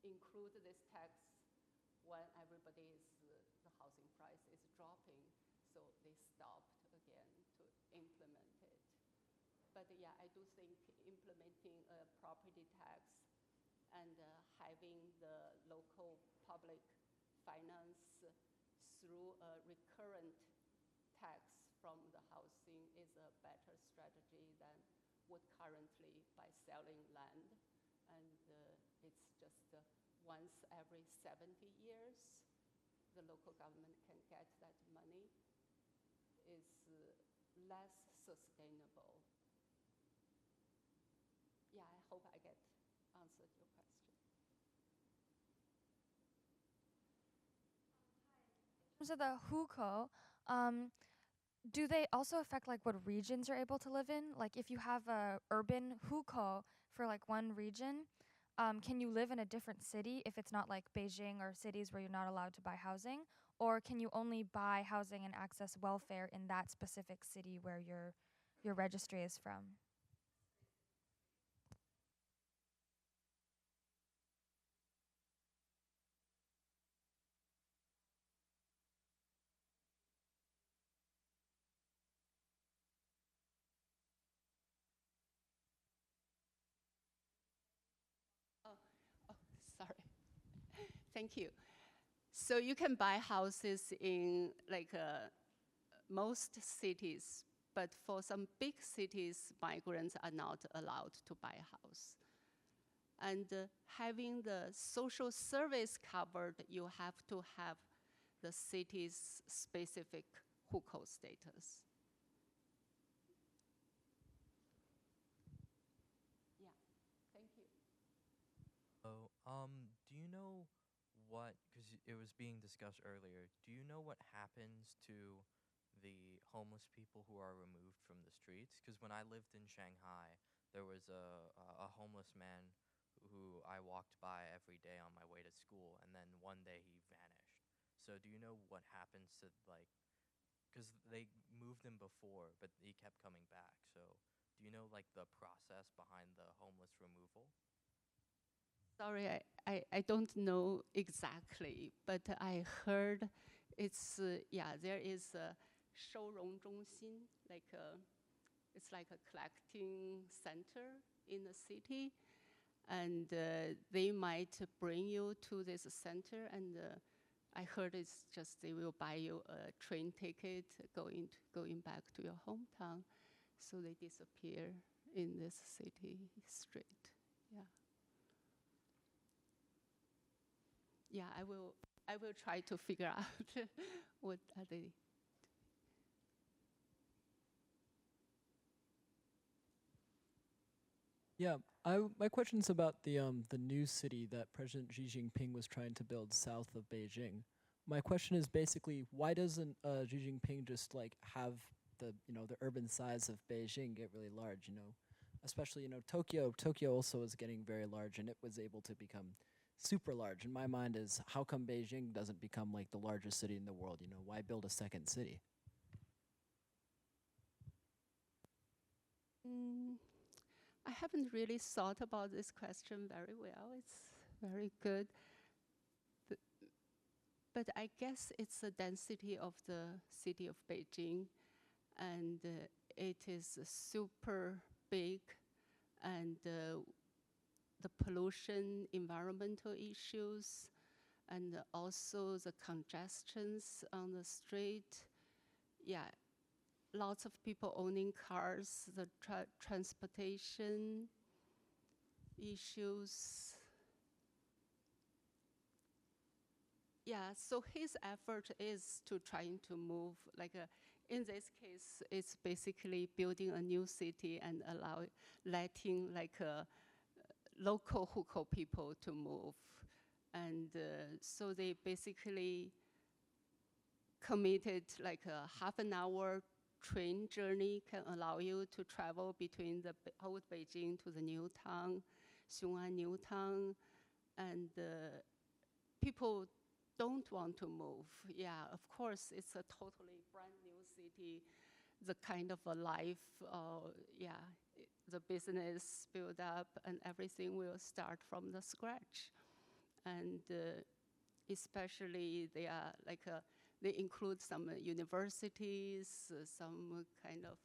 include this tax when the housing price is dropping, so they stopped again to implement it. But yeah, I do think implementing a property tax and having the local public finance through a recurrent tax from the housing is a better strategy than what currently by selling land. And it's just once every 70 years, the local government can get that money, is less sustainable. Yeah, I hope I answered your question. In terms of the hukou, do they also affect like what regions you're able to live in? Like if you have a urban hukou for like one region, can you live in a different city if it's not like Beijing or cities where you're not allowed to buy housing? Or can you only buy housing and access welfare in that specific city where your registry is from? Sorry. Thank you. So you can buy houses in most cities, but for some big cities, migrants are not allowed to buy a house. And having the social service covered, you have to have the city's specific hukou status. Yeah, thank you. Oh, do you know what, because it was being discussed earlier, do you know what happens to the homeless people who are removed from the streets? Because when I lived in Shanghai, there was a homeless man who I walked by every day on my way to school, and then one day he vanished. So do you know what happens to, like, because they moved him before, but he kept coming back. So do you know, like, the process behind the homeless removal? Sorry, I don't know exactly, but I heard it's, there is a 收容中心, it's like a collecting center in the city, and they might bring you to this center, and I heard it's just they will buy you a train ticket going back to your hometown, so they disappear in this city street. Yeah. Yeah, I will try to figure out what are they. Yeah, my question's about the new city that President Xi Jinping was trying to build south of Beijing. My question is basically, why doesn't Xi Jinping just like have the the urban size of Beijing get really large? Especially Tokyo. Tokyo also is getting very large, and it was able to become super large. In my mind, is how come Beijing doesn't become like the largest city in the world? Why build a second city? I haven't really thought about this question very well. It's very good. but I guess it's the density of the city of Beijing, and it is super big, and the pollution, environmental issues, and also the congestions on the street. Yeah, lots of people owning cars, the transportation issues. Yeah, so his effort is to trying to move, in this case, it's basically building a new city and letting local Hukou people to move. And so they basically committed like a half an hour train journey can allow you to travel between the old Beijing to the new town, Xiong'an new town, and people don't want to move. Yeah, of course, it's a totally brand new city, the kind of a life, the business build up and everything will start from the scratch. And especially they include some universities, some kind of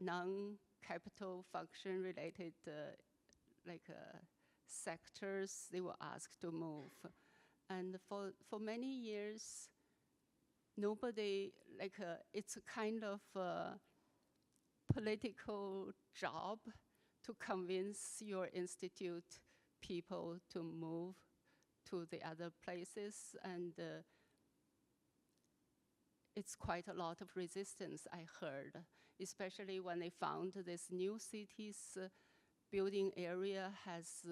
non-capital function related sectors they were asked to move. And for many years, nobody, it's a kind of political job to convince your institute people to move to the other places, and it's quite a lot of resistance, I heard, especially when they found this new city's building area has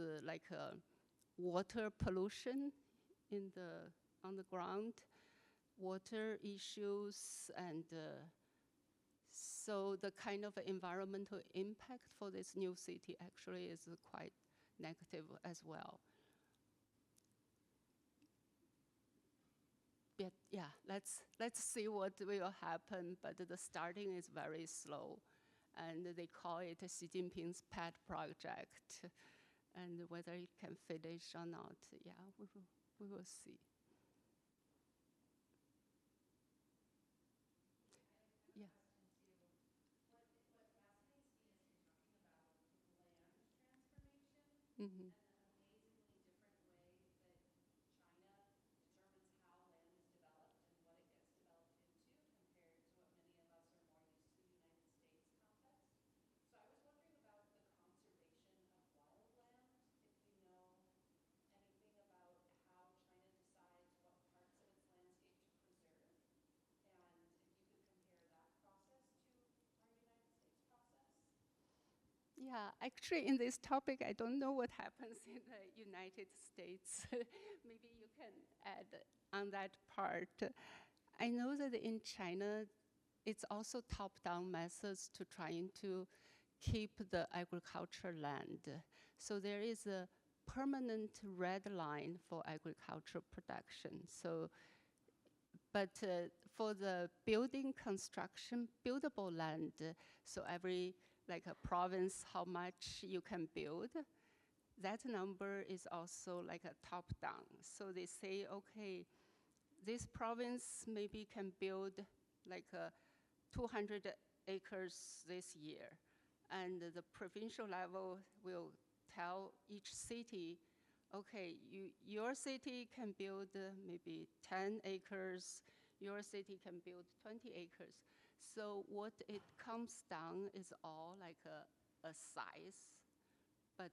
water pollution on the ground, water issues, and so the kind of environmental impact for this new city actually is quite negative as well. But yeah, let's see what will happen, but the starting is very slow, and they call it Xi Jinping's pet project, and whether it can finish or not, yeah, we will see. Yeah. Mm-hmm. Yeah, actually, in this topic, I don't know what happens in the United States. Maybe you can add on that part. I know that in China, it's also top-down methods to trying to keep the agriculture land. So there is a permanent red line for agricultural production. So, but for the building construction, buildable land, so every like a province, how much you can build, that number is also like a top-down. So they say, okay, this province maybe can build like 200 acres this year. And the provincial level will tell each city, okay, your city can build maybe 10 acres, your city can build 20 acres. So what it comes down is all like a size, but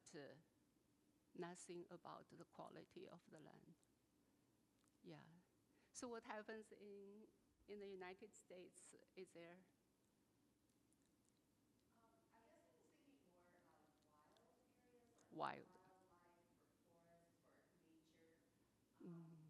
nothing about the quality of the land. Yeah. So what happens in the United States is there? I guess I was thinking more about wild areas, like wild. Wildlife or forests or nature. Mm.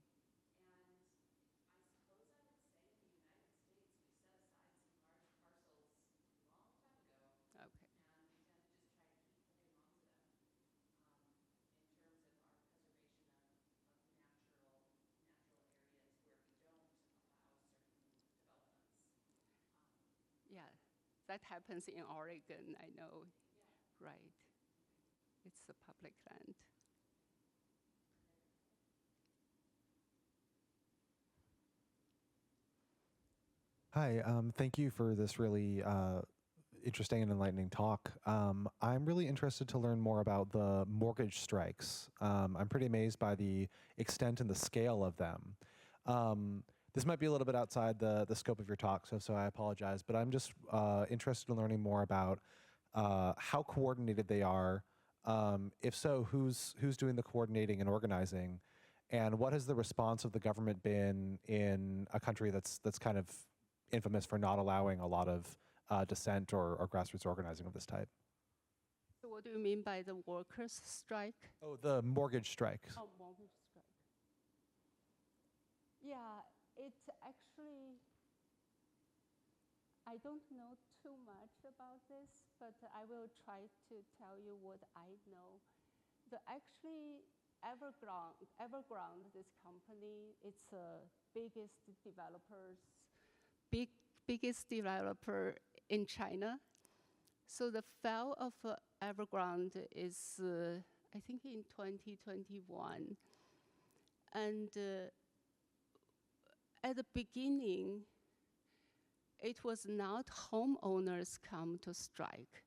Yeah, that happens in Oregon, I know. Yeah. Right. It's a public land. Hi, thank you for this really interesting and enlightening talk. I'm really interested to learn more about the mortgage strikes. I'm pretty amazed by the extent and the scale of them. This might be a little bit outside the scope of your talk, so I apologize, but I'm just interested in learning more about how coordinated they are. If so, who's doing the coordinating and organizing? And what has the response of the government been in a country that's kind of infamous for not allowing a lot of dissent or grassroots organizing of this type? So what do you mean by the workers' strike? Oh, the mortgage strikes. Oh, mortgage strike. Yeah, it's actually, I don't know too much about this, but I will try to tell you what I know. Actually, Evergrande, this company, it's the biggest developer in China. So the fall of Evergrande is, I think, in 2021. And at the beginning, it was not homeowners come to strike.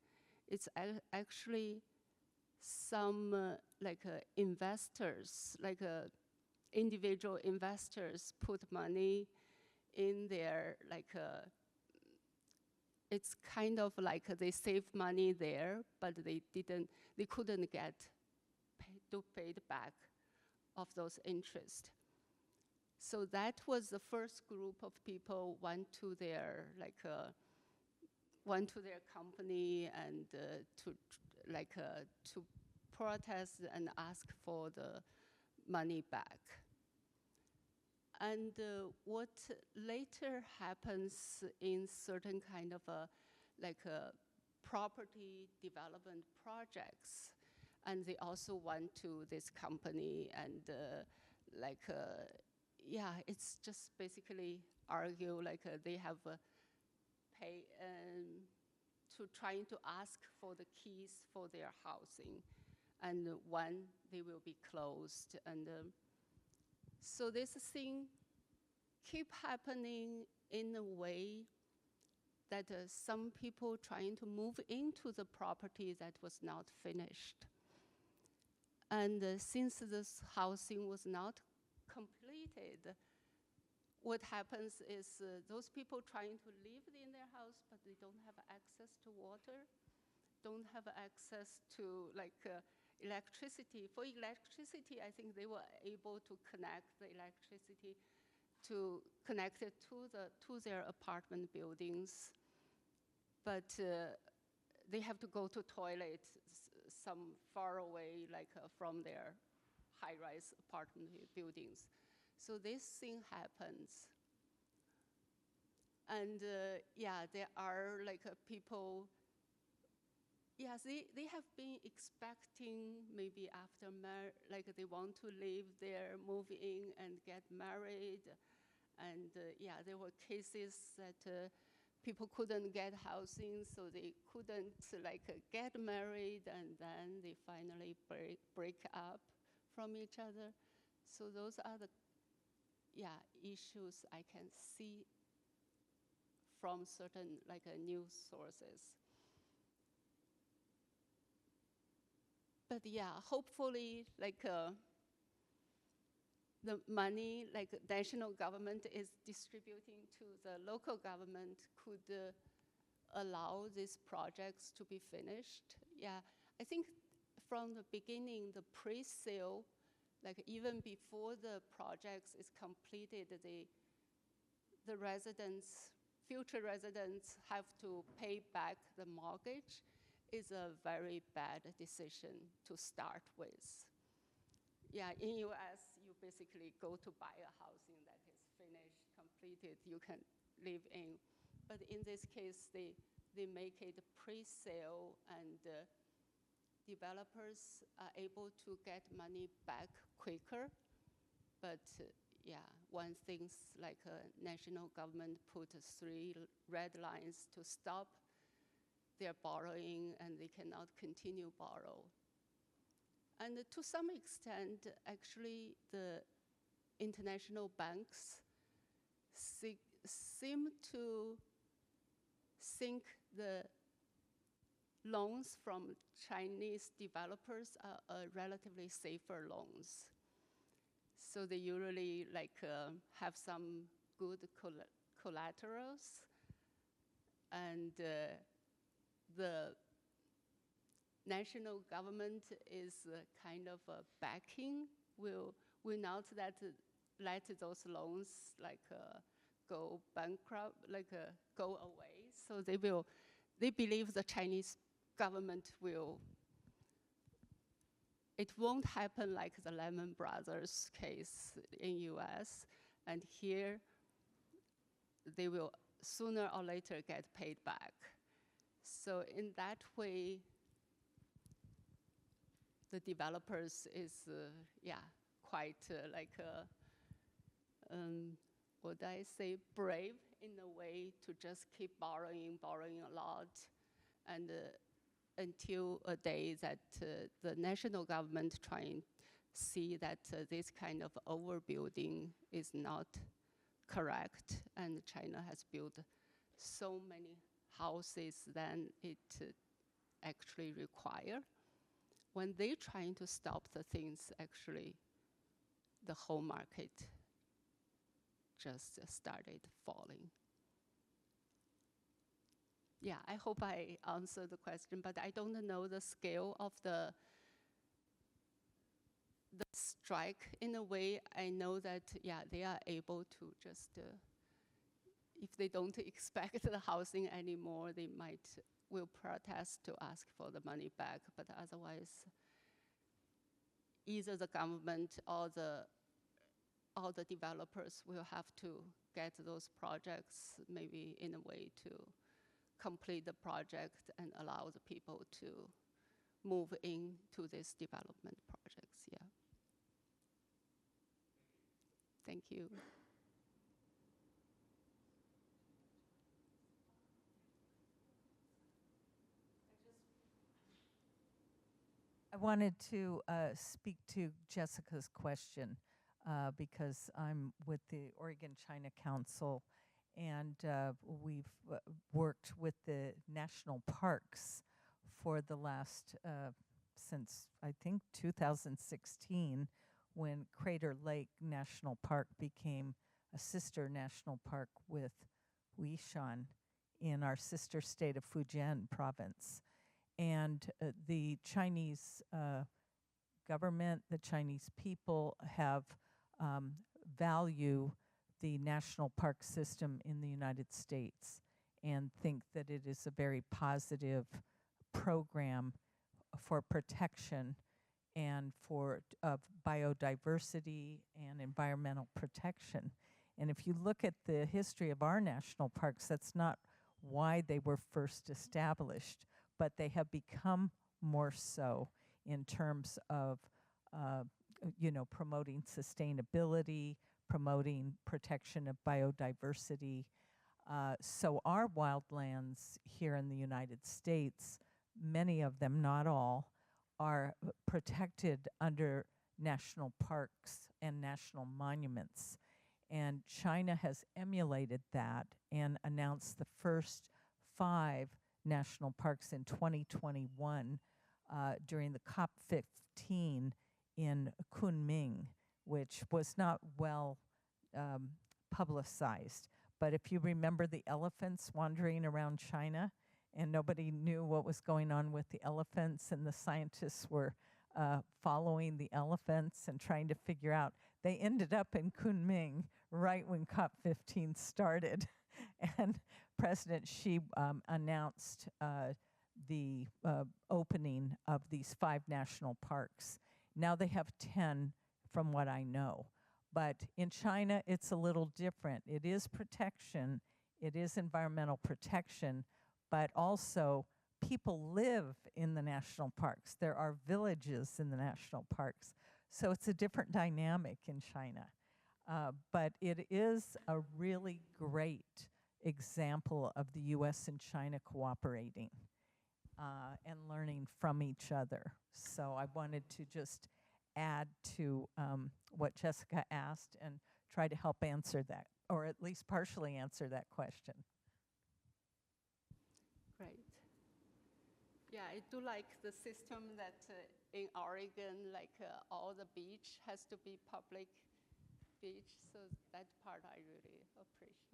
It's actually some investors, individual investors put money in there, it's kind of like they saved money there, but they couldn't get paid back of those interest. So that was the first group of people went to their company and to protest and ask for the money back. And what later happens in certain kind of property development projects, and they also went to this company and it's just basically argue they have pay to trying to ask for the keys for their housing, and when they will be closed. And so this thing keep happening in a way that some people trying to move into the property that was not finished. And since this housing was not completed, what happens is those people trying to live in their house, but they don't have access to water, don't have access to electricity. For electricity, I think they were able to connect the electricity to connect it to their apartment buildings, but they have to go to toilet some far away, from their high-rise apartment buildings. So this thing happens. And there are people, yes, they have been expecting maybe after they want to live there, move in and get married. And there were cases that people couldn't get housing, so they couldn't get married, and then they finally break up from each other. So those are the issues I can see from certain news sources. But hopefully the money national government is distributing to the local government could allow these projects to be finished. I think from the beginning, the pre-sale, even before the projects is completed, the residents, future residents have to pay back the mortgage is a very bad decision to start with. In US, you basically go to buy a housing that is finished, completed, you can live in. But in this case, they make it pre-sale, and developers are able to get money back quicker. But when things national government put 3 red lines to stop their borrowing, and they cannot continue borrow. And to some extent, actually, the international banks seem to think the loans from Chinese developers are relatively safer loans. So they usually have some good collaterals, and the national government is kind of backing, will not let those loans go bankrupt, go away. So they believe the Chinese government it won't happen like the Lehman Brothers case in US, and here they will sooner or later get paid back. So in that way, the developers is, quite would I say brave in a way to just keep borrowing a lot, and until a day that the national government trying to see that this kind of overbuilding is not correct, and China has built so many houses than it actually require. When they're trying to stop the things, actually, the whole market just started falling. Yeah, I hope I answered the question, but I don't know the scale of the strike. In a way, I know that, they are able to just, if they don't expect the housing anymore, they will protest to ask for the money back, but otherwise, either the government or the developers will have to get those projects maybe in a way to complete the project and allow the people to move into these development projects, Thank you. I wanted to speak to Jessica's question because I'm with the Oregon China Council, and we've worked with the national parks for the last, since I think 2016, when Crater Lake National Park became a sister national park with Huishan in our sister state of Fujian province. And the Chinese government, the Chinese people have value the national park system in the United States and think that it is a very positive program for protection and for biodiversity and environmental protection. And if you look at the history of our national parks, that's not why they were first established, but they have become more so in terms of, promoting sustainability, promoting protection of biodiversity. So our wildlands here in the United States, many of them, not all, are protected under national parks and national monuments. And China has emulated that and announced the first 5 national parks in 2021 during the COP15 in Kunming, which was not well publicized. But if you remember the elephants wandering around China, and nobody knew what was going on with the elephants, and the scientists were following the elephants and trying to figure out, they ended up in Kunming right when COP15 started. And President Xi announced the opening of these 5 national parks. Now they have 10 from what I know. But in China, it's a little different. It is protection, it is environmental protection, but also people live in the national parks. There are villages in the national parks. So it's a different dynamic in China. But it is a really great example of the US and China cooperating and learning from each other. So I wanted to just add to what Jessica asked and try to help answer that or at least partially answer that question. Great. Yeah, I do like the system that in Oregon, like all the beach has to be public beach. So that part I really appreciate.